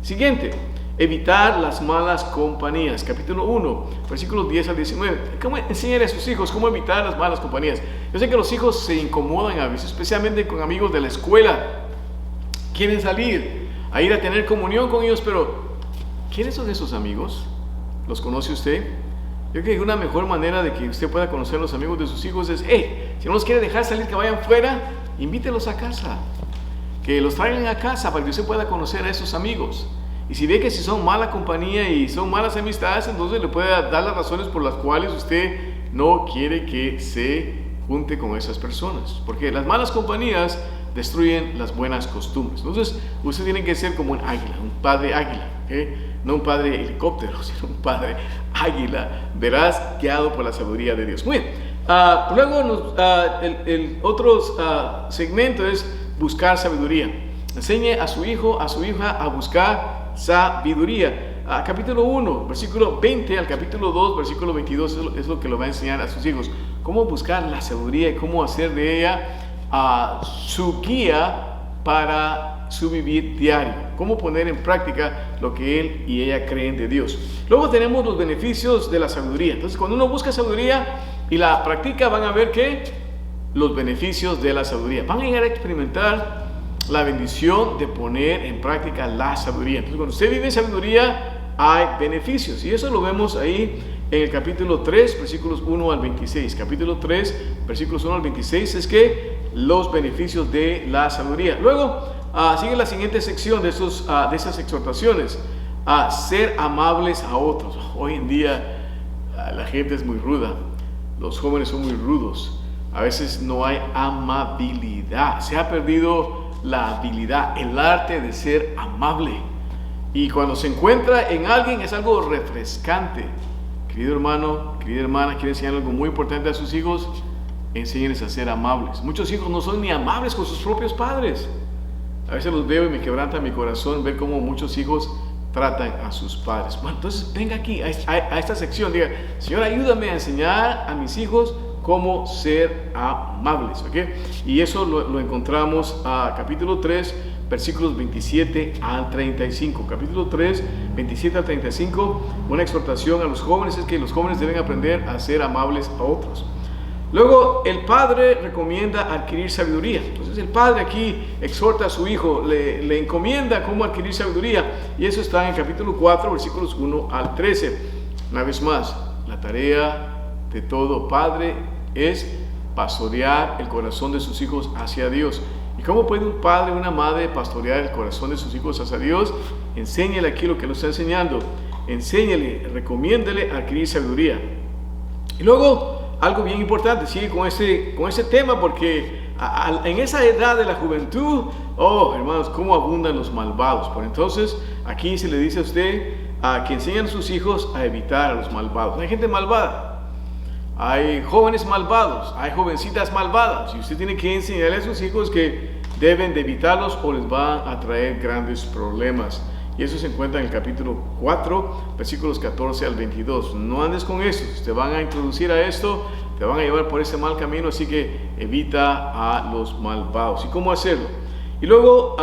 Siguiente. Evitar las malas compañías. Capítulo 1, versículos 10 al 19. ¿Cómo enseñar a sus hijos cómo evitar las malas compañías? Yo sé que los hijos se incomodan a veces, especialmente con amigos de la escuela. Quieren salir a ir a tener comunión con ellos, pero ¿quiénes son esos amigos? ¿Los conoce usted? Yo creo que una mejor manera de que usted pueda conocer a los amigos de sus hijos es, si no los quiere dejar salir, que vayan fuera, invítelos a casa. Que los traigan a casa para que usted pueda conocer a esos amigos. Y si ve que si son mala compañía y son malas amistades, entonces le puede dar las razones por las cuales usted no quiere que se junte con esas personas. Porque las malas compañías destruyen las buenas costumbres. Entonces, usted tiene que ser como un águila, un padre águila, ¿okay? No un padre helicóptero, sino un padre águila, veraz, guiado por la sabiduría de Dios. Muy bien. Luego, el otro segmento es buscar sabiduría. Enseñe a su hijo, a su hija a buscar sabiduría. Capítulo 1, versículo 20 al capítulo 2, versículo 22 es lo que lo va a enseñar a sus hijos. Cómo buscar la sabiduría y cómo hacer de ella su guía para su vivir diario, cómo poner en práctica lo que él y ella creen de Dios. Luego tenemos los beneficios de la sabiduría. Entonces, cuando uno busca sabiduría y la practica, van a ver que los beneficios de la sabiduría, van a llegar a experimentar la bendición de poner en práctica la sabiduría. Entonces, cuando usted vive en sabiduría, hay beneficios, y eso lo vemos ahí en el capítulo 3, versículos 1 al 26. Capítulo 3, versículos 1 al 26 es que los beneficios de la sabiduría. Luego sigue la siguiente sección de esas exhortaciones: a ser amables a otros. Hoy en día la gente es muy ruda, los jóvenes son muy rudos, a veces no hay amabilidad, se ha perdido la habilidad, el arte de ser amable, y cuando se encuentra en alguien es algo refrescante. Querido hermano, querida hermana, quiere enseñar algo muy importante a sus hijos: enséñenles a ser amables. Muchos hijos no son ni amables con sus propios padres. A veces los veo y me quebranta mi corazón ver cómo muchos hijos tratan a sus padres. Bueno, entonces venga aquí a esta sección, diga: Señor, ayúdame a enseñar a mis hijos cómo ser amables, ¿ok? Y eso lo encontramos a capítulo 3, versículos 27 al 35. Capítulo 3, 27 al 35, una exhortación a los jóvenes es que los jóvenes deben aprender a ser amables a otros. Luego, el padre recomienda adquirir sabiduría. Entonces, el padre aquí exhorta a su hijo, le encomienda cómo adquirir sabiduría, y eso está en el capítulo 4, versículos 1 al 13. Una vez más, la tarea de todo padre es pastorear el corazón de sus hijos hacia Dios. ¿Y cómo puede un padre o una madre pastorear el corazón de sus hijos hacia Dios? Enséñale aquí lo que nos está enseñando. Enséñale, recomiéndele adquirir sabiduría. Y luego, algo bien importante, sigue con ese tema, porque en esa edad de la juventud, hermanos, cómo abundan los malvados. Por entonces, aquí se le dice a usted que enseñan a sus hijos a evitar a los malvados. Hay gente malvada, hay jóvenes malvados, hay jovencitas malvadas, y usted tiene que enseñarle a sus hijos que deben de evitarlos o les van a traer grandes problemas. Y eso se encuentra en el capítulo 4, versículos 14 al 22. No andes con estos, te van a introducir a esto, te van a llevar por ese mal camino, así que evita a los malvados. ¿Y cómo hacerlo? Y luego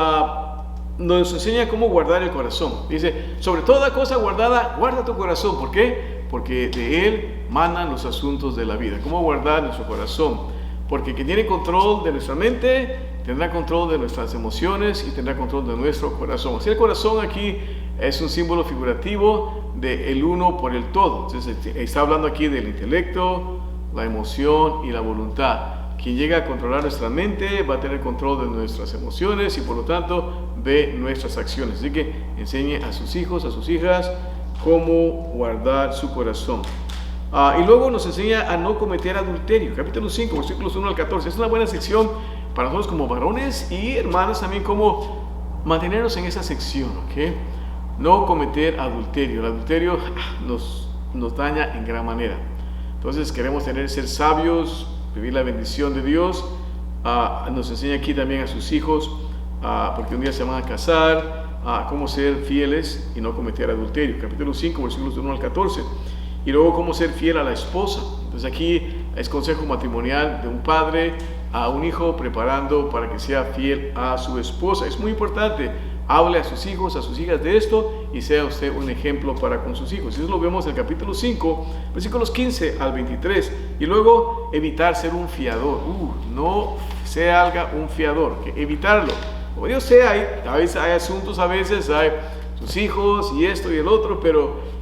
nos enseña cómo guardar el corazón. Dice: sobre toda cosa guardada, guarda tu corazón. ¿Por qué? Porque de él manan los asuntos de la vida. ¿Cómo guardar nuestro corazón? Porque quien tiene control de nuestra mente tendrá control de nuestras emociones y tendrá control de nuestro corazón. Así, el corazón aquí es un símbolo figurativo del uno por el todo. Entonces, está hablando aquí del intelecto, la emoción y la voluntad. Quien llega a controlar nuestra mente va a tener control de nuestras emociones y por lo tanto de nuestras acciones. Así que enseñe a sus hijos, a sus hijas, cómo guardar su corazón. Y luego nos enseña a no cometer adulterio. Capítulo 5, versículos 1 al 14. Es una buena sección para nosotros como varones y hermanas también, cómo mantenernos en esa sección, ¿ok? No cometer adulterio. El adulterio nos daña en gran manera. Entonces queremos ser sabios, vivir la bendición de Dios. Nos enseña aquí también a sus hijos, porque un día se van a casar, cómo ser fieles y no cometer adulterio. Capítulo 5, versículos 1 al 14. Y luego cómo ser fiel a la esposa. Entonces aquí es consejo matrimonial de un padre a un hijo preparando para que sea fiel a su esposa. Es muy importante. Hable a sus hijos, a sus hijas de esto y sea usted un ejemplo para con sus hijos. Eso lo vemos en el capítulo 5, versículos 15 al 23. Y luego evitar ser un fiador. No sea un fiador, que evitarlo. Como Dios sea, a veces hay asuntos, a veces hay sus hijos y esto y el otro, pero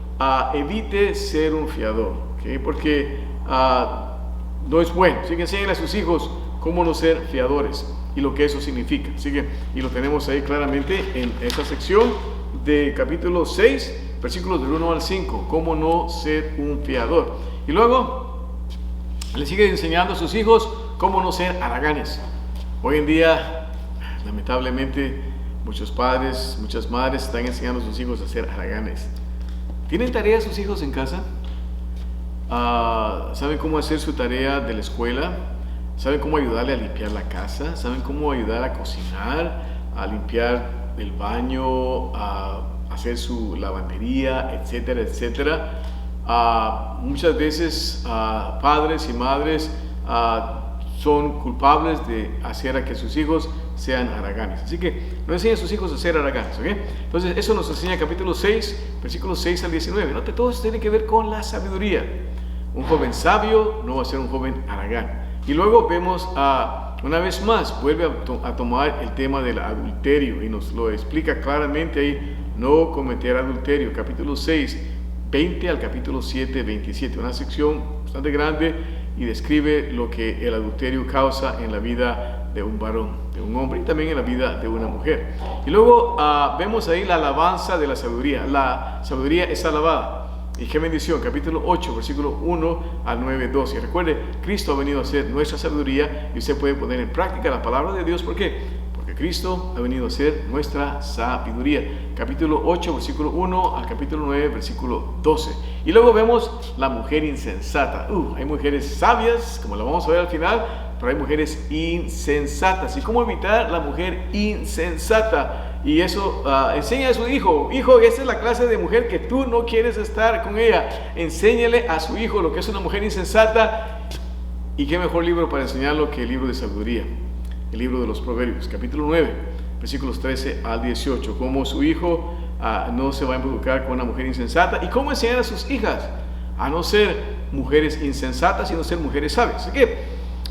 evite ser un fiador, ¿okay? Porque no es bueno. Así que enseñen a sus hijos cómo no ser fiadores y lo que eso significa. Así que, y lo tenemos ahí claramente en esta sección de capítulo 6, versículos del 1 al 5, cómo no ser un fiador. Y luego le sigue enseñando a sus hijos cómo no ser haraganes. Hoy en día, lamentablemente, muchos padres, muchas madres están enseñando a sus hijos a ser haraganes. ¿Tienen tareas sus hijos en casa? ¿Saben cómo hacer su tarea de la escuela? ¿Saben cómo ayudarle a limpiar la casa? ¿Saben cómo ayudar a cocinar, a limpiar el baño, a hacer su lavandería, etcétera, etcétera? Muchas veces padres y madres son culpables de hacer a que sus hijos sean haraganes. Así que no enseñen a sus hijos a ser haraganes, ¿ok? Entonces eso nos enseña capítulo 6, versículos 6 al 19. Note, todo esto tiene que ver con la sabiduría. Un joven sabio no va a ser un joven haragán. Y luego vemos una vez más, vuelve a tomar el tema del adulterio y nos lo explica claramente ahí, no cometer adulterio, capítulo 6, 20 al capítulo 7, 27, una sección bastante grande y describe lo que el adulterio causa en la vida de un varón, de un hombre y también en la vida de una mujer. Y luego vemos ahí la alabanza de la sabiduría. La sabiduría es alabada. Y qué bendición, capítulo 8, versículo 1 al 9, 12. Y recuerde, Cristo ha venido a ser nuestra sabiduría y usted puede poner en práctica la palabra de Dios. ¿Por qué? Porque Cristo ha venido a ser nuestra sabiduría. Capítulo 8, versículo 1 al capítulo 9, versículo 12. Y luego vemos la mujer insensata. Hay mujeres sabias, como la vamos a ver al final, pero hay mujeres insensatas. ¿Y cómo evitar la mujer insensata? Y eso enseña a su hijo, esta es la clase de mujer que tú no quieres estar con ella. Enséñale a su hijo lo que es una mujer insensata. Y qué mejor libro para enseñarlo que el libro de sabiduría, el libro de los Proverbios, capítulo 9, versículos 13 al 18. Cómo su hijo no se va a involucrar con una mujer insensata y cómo enseñar a sus hijas a no ser mujeres insensatas, sino ser mujeres sabias. Así que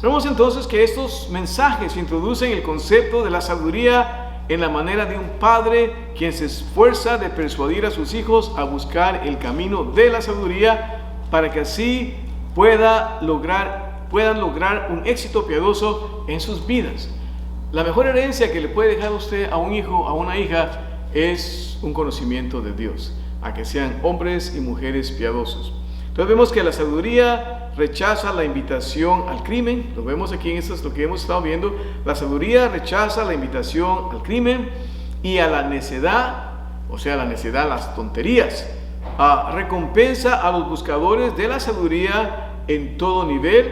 vemos entonces que estos mensajes introducen el concepto de la sabiduría en la manera de un padre quien se esfuerza de persuadir a sus hijos a buscar el camino de la sabiduría para que así puedan lograr un éxito piadoso en sus vidas. La mejor herencia que le puede dejar usted a un hijo, a una hija, es un conocimiento de Dios, a que sean hombres y mujeres piadosos. Entonces vemos que la sabiduría rechaza la invitación al crimen. Lo vemos aquí en esto es lo que hemos estado viendo. La sabiduría rechaza la invitación al crimen y a la necedad, o sea, la necedad, las tonterías. Recompensa a los buscadores de la sabiduría en todo nivel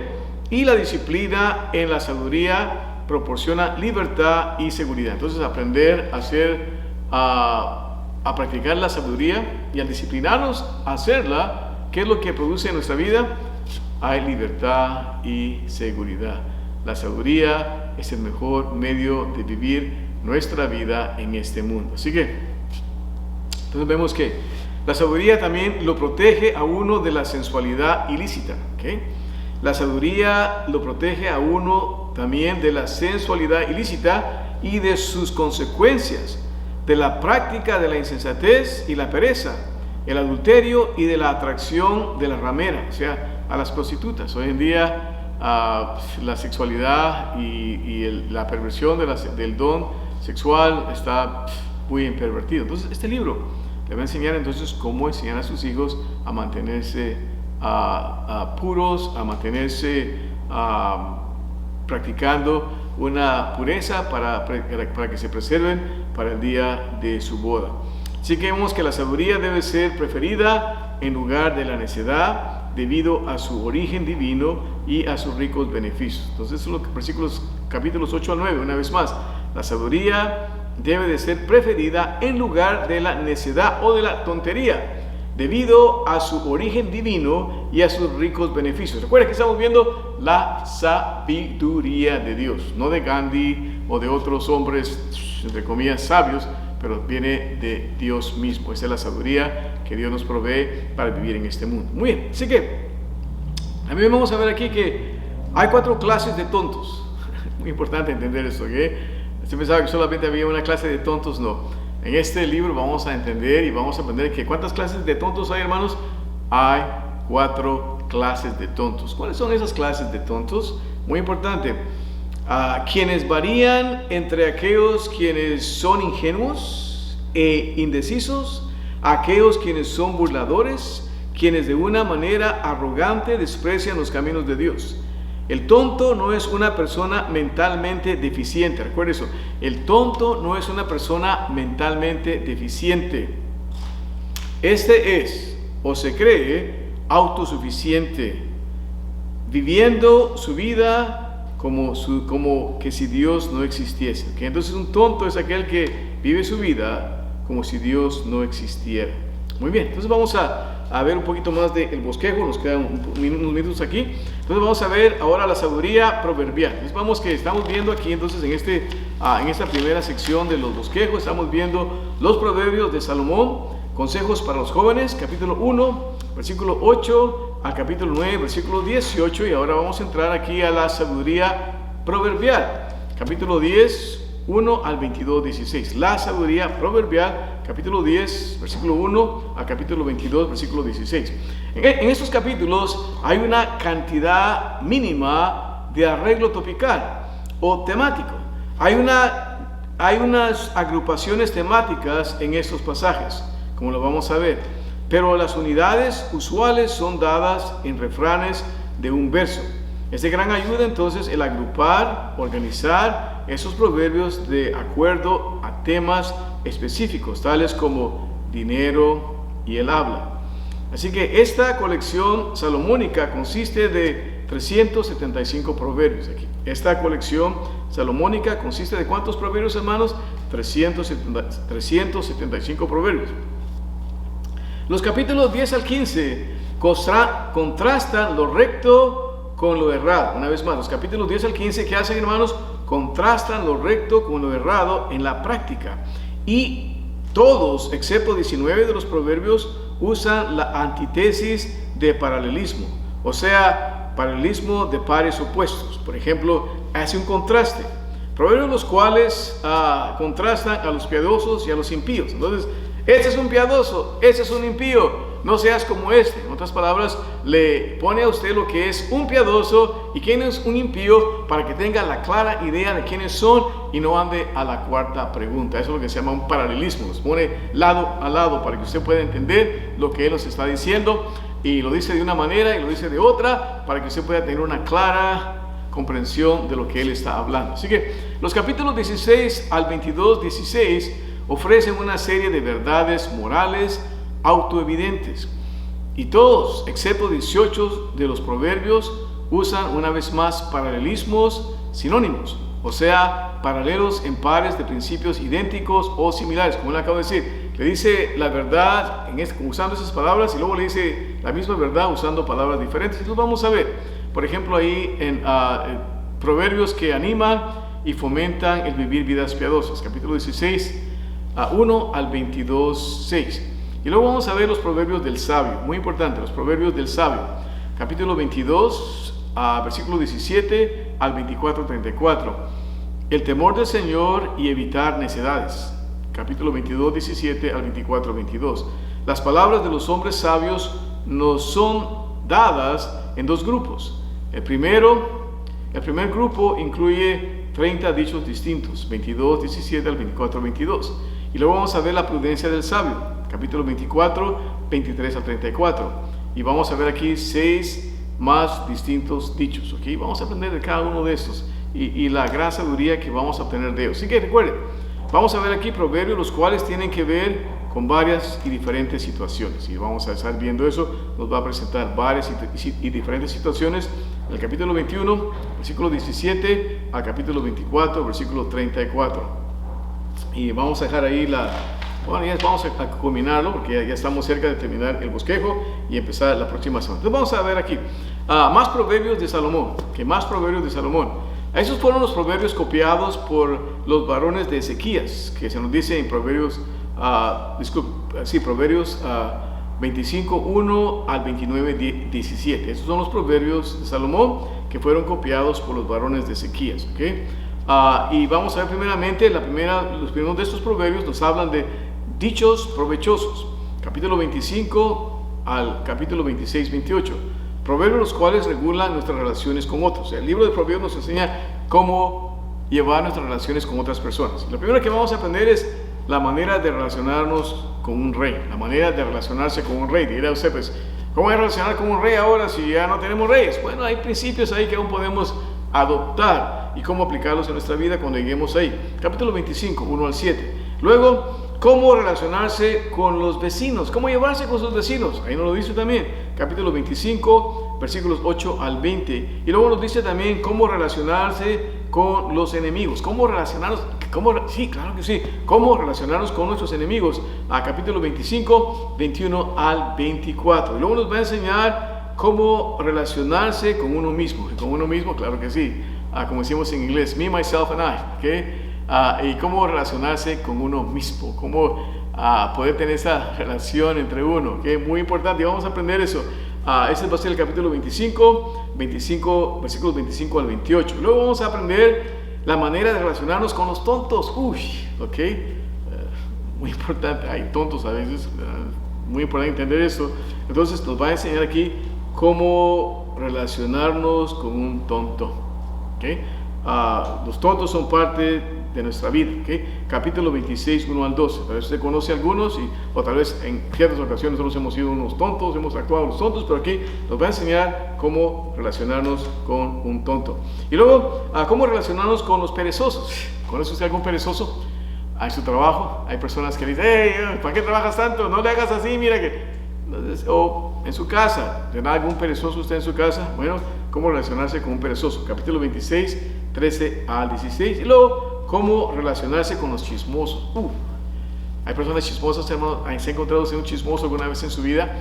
y la disciplina en la sabiduría proporciona libertad y seguridad. Entonces aprender a practicar la sabiduría y al disciplinarnos a hacerla, ¿qué es lo que produce en nuestra vida? Hay libertad y seguridad. La sabiduría es el mejor medio de vivir nuestra vida en este mundo. Así que, entonces vemos que la sabiduría también lo protege a uno de la sensualidad ilícita. ¿Okay? La sabiduría lo protege a uno también de la sensualidad ilícita y de sus consecuencias, de la práctica de la insensatez y la pereza, el adulterio y de la atracción de la ramera, o sea, a las prostitutas. Hoy en día la sexualidad y la perversión del don sexual está muy pervertido. Entonces este libro le va a enseñar entonces cómo enseñar a sus hijos a mantenerse puros, a mantenerse practicando una pureza para que se preserven para el día de su boda. Así que vemos que la sabiduría debe ser preferida en lugar de la necedad debido a su origen divino y a sus ricos beneficios. Entonces, son los capítulos 8 al 9, una vez más. La sabiduría debe de ser preferida en lugar de la necedad o de la tontería debido a su origen divino y a sus ricos beneficios. Recuerda que estamos viendo la sabiduría de Dios, no de Gandhi o de otros hombres, entre comillas, sabios, pero viene de Dios mismo. Esa es la sabiduría que Dios nos provee para vivir en este mundo. Muy bien, así que también vamos a ver aquí que hay 4 clases de tontos. Muy importante entender esto, ¿ok? Usted pensaba que solamente había una clase de tontos, no. En este libro vamos a entender y vamos a aprender que ¿cuántas clases de tontos hay, hermanos? Hay 4 clases de tontos. ¿Cuáles son esas clases de tontos? Muy importante. Quienes varían entre aquellos quienes son ingenuos e indecisos, aquellos quienes son burladores, quienes de una manera arrogante desprecian los caminos de Dios. El tonto no es una persona mentalmente deficiente. Recuerda eso. El tonto no es una persona mentalmente deficiente. Este es, o se cree, autosuficiente, viviendo su vida como que si Dios no existiese. ¿Okay? Entonces un tonto es aquel que vive su vida como si Dios no existiera. Muy bien, entonces vamos a ver un poquito más del bosquejo, nos quedan unos minutos aquí. Entonces vamos a ver ahora la sabiduría proverbial. Entonces vamos que estamos viendo aquí entonces en esta primera sección de los bosquejos, estamos viendo los proverbios de Salomón, consejos para los jóvenes, capítulo 1, versículo 8 al capítulo 9, versículo 18, y ahora vamos a entrar aquí a la sabiduría proverbial, capítulo 10, 1 al 22, 16. La sabiduría proverbial, capítulo 10, versículo 1 al capítulo 22, versículo 16. En estos capítulos hay una cantidad mínima de arreglo topical o temático. Hay unas agrupaciones temáticas en estos pasajes, como lo vamos a ver, pero las unidades usuales son dadas en refranes de un verso. Es de gran ayuda entonces el agrupar, organizar esos proverbios de acuerdo a temas específicos, tales como dinero y el habla. Así que esta colección salomónica consiste de 375 proverbios aquí. Esta colección salomónica consiste de ¿cuántos proverbios, hermanos? 375 proverbios. Los capítulos 10 al 15 contrastan lo recto con lo errado. Una vez más, los capítulos 10 al 15, ¿qué hacen, hermanos? Contrastan lo recto con lo errado en la práctica. Y todos, excepto 19 de los proverbios, usan la antítesis de paralelismo, o sea, paralelismo de pares opuestos. Por ejemplo, hace un contraste. Proverbios los cuales contrastan a los piadosos y a los impíos. Entonces, este es un piadoso, este es un impío, no seas como este. En otras palabras, le pone a usted lo que es un piadoso y quién es un impío para que tenga la clara idea de quiénes son y no ande a la cuarta pregunta. Eso es lo que se llama un paralelismo. Los pone lado a lado para que usted pueda entender lo que él nos está diciendo, y lo dice de una manera y lo dice de otra para que usted pueda tener una clara comprensión de lo que él está hablando. Así que los capítulos 16 al 22, 16 ofrecen una serie de verdades morales autoevidentes, y todos, excepto 18 de los proverbios, usan una vez más paralelismos sinónimos, o sea, paralelos en pares de principios idénticos o similares, como le acabo de decir. Le dice la verdad usando esas palabras y luego le dice la misma verdad usando palabras diferentes. Entonces vamos a ver, por ejemplo, ahí en proverbios que animan y fomentan el vivir vidas piadosas, capítulo 16, 1 al 22, 6. Y luego vamos a ver los proverbios del sabio, muy importante, los proverbios del sabio, capítulo 22, versículo 17 al 24, 34. El temor del Señor y evitar necedades, capítulo 22, 17 al 24, 22. Las palabras de los hombres sabios nos son dadas en dos grupos. El primer grupo incluye 30 dichos distintos, 22, 17 al 24, 22. Y luego vamos a ver la prudencia del sabio, capítulo 24, 23 al 34. Y vamos a ver aquí 6 más distintos dichos, ¿ok? Vamos a aprender de cada uno de estos y la gran sabiduría que vamos a obtener de ellos. Así que recuerden, vamos a ver aquí proverbios los cuales tienen que ver con varias y diferentes situaciones. Y vamos a estar viendo eso, nos va a presentar varias y diferentes situaciones. En el capítulo 21, versículo 17 al capítulo 24, versículo 34. Y vamos a dejar ahí ya vamos a culminarlo porque ya estamos cerca de terminar el bosquejo y empezar la próxima semana. Entonces vamos a ver aquí más proverbios de Salomón. Más proverbios de Salomón. Esos fueron los proverbios copiados por los varones de Ezequías, que se nos dice en Proverbios, Proverbios 25, 1 al 29, 17. Esos son los proverbios de Salomón que fueron copiados por los varones de Ezequías, ¿okay? Y vamos a ver primeramente, los primeros de estos proverbios nos hablan de dichos provechosos, capítulo 25 al capítulo 26, 28. Proverbios los cuales regulan nuestras relaciones con otros. El libro de Proverbios nos enseña cómo llevar nuestras relaciones con otras personas. Lo primero que vamos a aprender es la manera de relacionarnos con un rey, la manera de relacionarse con un rey. Dirá usted, pues, ¿cómo voy a relacionar con un rey ahora si ya no tenemos reyes? Bueno, hay principios ahí que aún podemos adoptar y cómo aplicarlos en nuestra vida cuando lleguemos ahí. Capítulo 25, 1 al 7. Luego, cómo relacionarse con los vecinos, cómo llevarse con sus vecinos. Ahí nos lo dice también. Capítulo 25, versículos 8 al 20. Y luego nos dice también cómo relacionarse con los enemigos, cómo relacionarnos, Sí, claro que sí. ¿Cómo relacionarnos con nuestros enemigos? Capítulo 25, 21 al 24. Y luego nos va a enseñar cómo relacionarse con uno mismo. Y con uno mismo, claro que sí. Como decimos en inglés, me, myself and I. ¿Okay? Y cómo relacionarse con uno mismo. Cómo poder tener esa relación entre uno. ¿Okay? Muy importante. Y vamos a aprender eso. Este va a ser el capítulo 25, versículos 25 al 28. Luego vamos a aprender la manera de relacionarnos con los tontos. Ok. Muy importante. Hay tontos a veces. Muy importante entender esto. Entonces nos va a enseñar aquí cómo relacionarnos con un tonto. Okay. Los tontos son parte de nuestra vida. Okay. Capítulo 26, 1 al 12. Tal vez usted conoce algunos o tal vez en ciertas ocasiones nosotros hemos sido unos tontos, hemos actuado unos tontos, pero aquí nos va a enseñar cómo relacionarnos con un tonto. Y luego, cómo relacionarnos con los perezosos. ¿Conoce usted algún perezoso? En su trabajo hay personas que dicen, hey, ¿para qué trabajas tanto? No le hagas así, mira que... O en su casa, ¿tendrá algún perezoso usted en su casa? Bueno, ¿cómo relacionarse con un perezoso? Capítulo 26, 13 al 16. Y luego, ¿cómo relacionarse con los chismosos? Hay personas chismosas, hermano. ¿Se ha encontrado usted un chismoso alguna vez en su vida?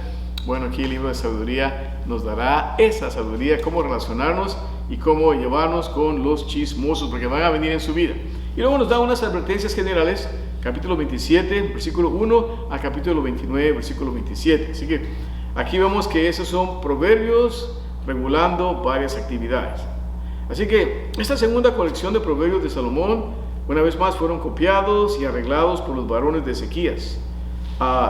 Bueno, aquí el libro de sabiduría nos dará esa sabiduría, cómo relacionarnos y cómo llevarnos con los chismosos, porque van a venir en su vida. Y luego nos da unas advertencias generales, capítulo 27, versículo 1 a capítulo 29, versículo 27. Así que aquí vemos que esos son proverbios regulando varias actividades. Así que esta segunda colección de proverbios de Salomón, una vez más, fueron copiados y arreglados por los varones de Ezequías.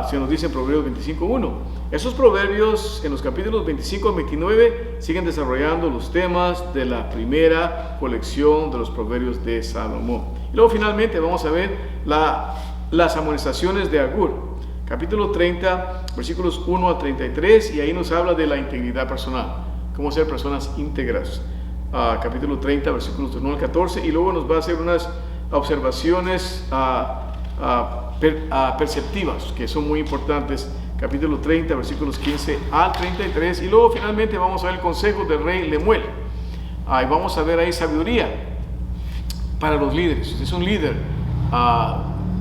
Se nos dice en Proverbios 25:1. Esos proverbios en los capítulos 25 al 29 siguen desarrollando los temas de la primera colección de los proverbios de Salomón. Y luego finalmente vamos a ver las amonestaciones de Agur. Capítulo 30, versículos 1 a 33, y ahí nos habla de la integridad personal, cómo ser personas íntegras. Capítulo 30, versículos 1 al 14, y luego nos va a hacer unas observaciones perceptivas que son muy importantes. Capítulo 30, versículos 15 al 33, y luego finalmente vamos a ver el consejo del rey Lemuel. Y vamos a ver ahí sabiduría para los líderes. Si usted es un líder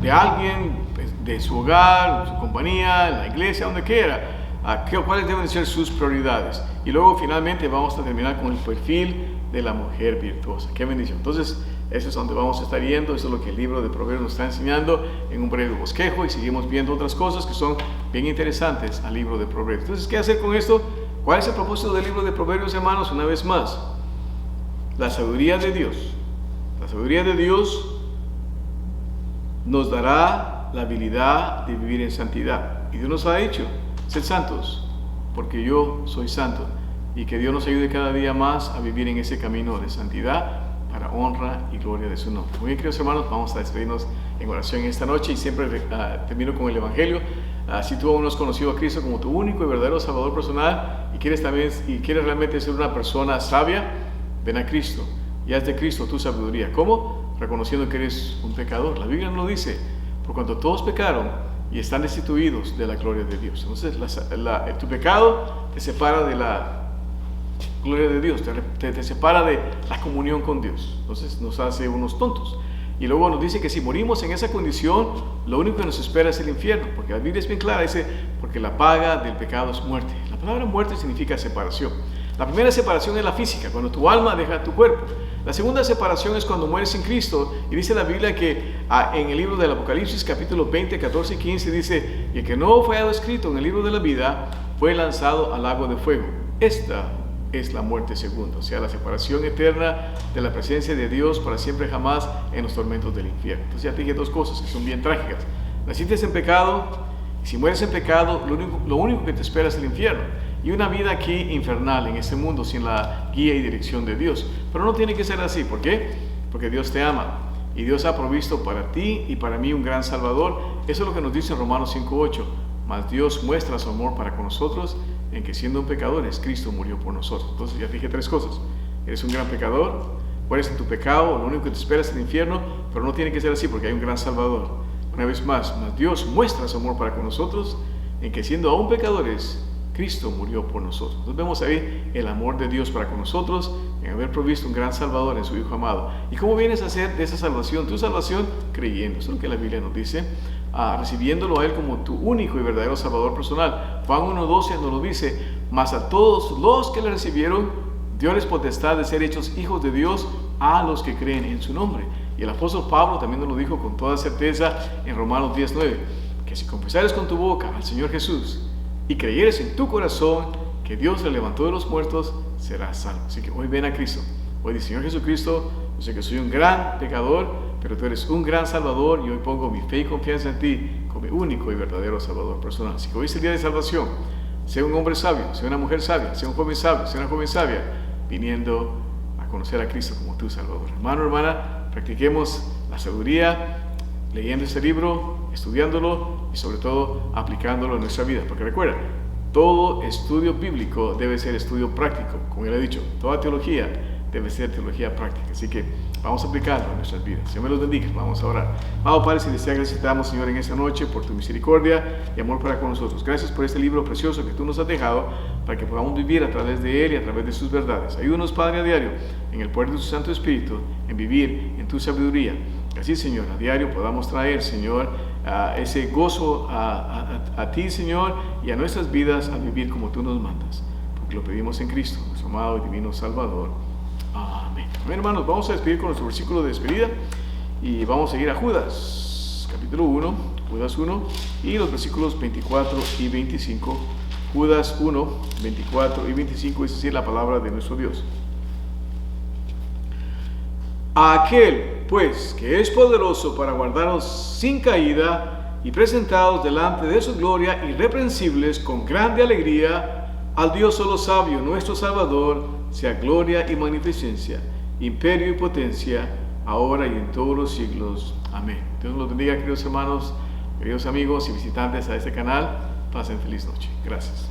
de alguien, de su hogar, de su compañía, en la iglesia, donde quiera, cuáles deben ser sus prioridades. Y luego finalmente vamos a terminar con el perfil de la mujer virtuosa. ¡Qué bendición! Entonces, eso es donde vamos a estar yendo. Eso es lo que el libro de Proverbios nos está enseñando en un breve bosquejo, y seguimos viendo otras cosas que son bien interesantes al libro de Proverbios. Entonces, ¿qué hacer con esto? ¿Cuál es el propósito del libro de Proverbios, hermanos? Una vez más, la sabiduría de Dios. La sabiduría de Dios nos dará la habilidad de vivir en santidad. Y Dios nos ha dicho, sed santos, porque yo soy santo. Y que Dios nos ayude cada día más a vivir en ese camino de santidad para honra y gloria de su nombre. Muy bien, queridos hermanos, vamos a despedirnos en oración esta noche, y siempre termino con el Evangelio. Si tú aún no has conocido a Cristo como tu único y verdadero Salvador personal y quieres realmente ser una persona sabia, ven a Cristo y haz de Cristo tu sabiduría. ¿Cómo? Reconociendo que eres un pecador. La Biblia nos lo dice, por cuanto todos pecaron y están destituidos de la gloria de Dios. Entonces, tu pecado te separa de la gloria de Dios, te separa de la comunión con Dios. Entonces nos hace unos tontos. Y luego nos dice que si morimos en esa condición, lo único que nos espera es el infierno, porque la Biblia es bien clara, dice, porque la paga del pecado es muerte. La palabra muerte significa separación. La primera separación es la física, cuando tu alma deja tu cuerpo. La segunda separación es cuando mueres sin Cristo, y dice la Biblia que en el libro del Apocalipsis, capítulo 20, 14 y 15, dice, y el que no fue escrito en el libro de la vida fue lanzado al lago de fuego. Esta es la muerte segunda, o sea, la separación eterna de la presencia de Dios para siempre jamás en los tormentos del infierno. Entonces ya te dije dos cosas que son bien trágicas. Naciste en pecado, y si mueres en pecado, lo único que te espera es el infierno y una vida aquí infernal en este mundo sin la guía y dirección de Dios. Pero no tiene que ser así. ¿Por qué? Porque Dios te ama y Dios ha provisto para ti y para mí un gran Salvador. Eso es lo que nos dice en Romanos 5:8. Mas Dios muestra su amor para con nosotros en que siendo un pecadores, Cristo murió por nosotros. Entonces ya te dije tres cosas. Eres un gran pecador, mueres en tu pecado, lo único que te espera es el infierno, pero no tiene que ser así porque hay un gran Salvador. Una vez más, Dios muestra su amor para con nosotros en que siendo aún pecadores, Cristo murió por nosotros. Entonces vemos ahí el amor de Dios para con nosotros, en haber provisto un gran Salvador en su Hijo amado. ¿Y cómo vienes a hacer de esa salvación? Tu salvación creyendo, eso es lo que la Biblia nos dice, recibiéndolo a Él como tu único y verdadero Salvador personal. Juan 1:12 nos lo dice: mas a todos los que le recibieron, dio-les potestad de ser hechos hijos de Dios, a los que creen en su nombre. Y el apóstol Pablo también nos lo dijo con toda certeza en Romanos 10:9, que si confesares con tu boca al Señor Jesús y creyeres en tu corazón que Dios le levantó de los muertos, serás salvo. Así que hoy ven a Cristo. Hoy dice: Señor Jesucristo, yo sé que soy un gran pecador, pero tú eres un gran Salvador, y hoy pongo mi fe y confianza en ti como mi único y verdadero Salvador personal. Así que hoy es el día de salvación. Sea un hombre sabio, sea una mujer sabia, sea un joven sabio, sea una joven sabia, viniendo a conocer a Cristo como tu Salvador. Hermano, hermana, practiquemos la sabiduría, leyendo este libro, estudiándolo y sobre todo aplicándolo en nuestra vida. Porque recuerda, todo estudio bíblico debe ser estudio práctico. Como ya le he dicho, toda teología debe ser teología práctica. Así que vamos a aplicarlo en nuestras vidas. Señor me los bendiga. Vamos a orar. Amado Padre Celestial, gracias te damos, Señor, en esta noche por tu misericordia y amor para con nosotros. Gracias por este libro precioso que tú nos has dejado para que podamos vivir a través de él y a través de sus verdades. Ayúdanos, Padre, a diario, en el poder de tu Santo Espíritu, en vivir en tu sabiduría. Así, Señor, a diario podamos traer, Señor, ese gozo a ti, Señor, y a nuestras vidas a vivir como tú nos mandas. Porque lo pedimos en Cristo, nuestro amado y divino Salvador. Amén. Amén, hermanos. Vamos a despedir con nuestro versículo de despedida y vamos a seguir a Judas, capítulo 1, Judas 1, y los versículos 24 y 25. Judas 1, 24 y 25, es decir, la palabra de nuestro Dios. A aquel, pues, que es poderoso para guardaros sin caída y presentados delante de su gloria irreprensibles con grande alegría, al Dios solo sabio, nuestro Salvador, sea gloria y magnificencia, imperio y potencia, ahora y en todos los siglos. Amén. Dios los bendiga, queridos hermanos, queridos amigos y visitantes a este canal. Pasen feliz noche. Gracias.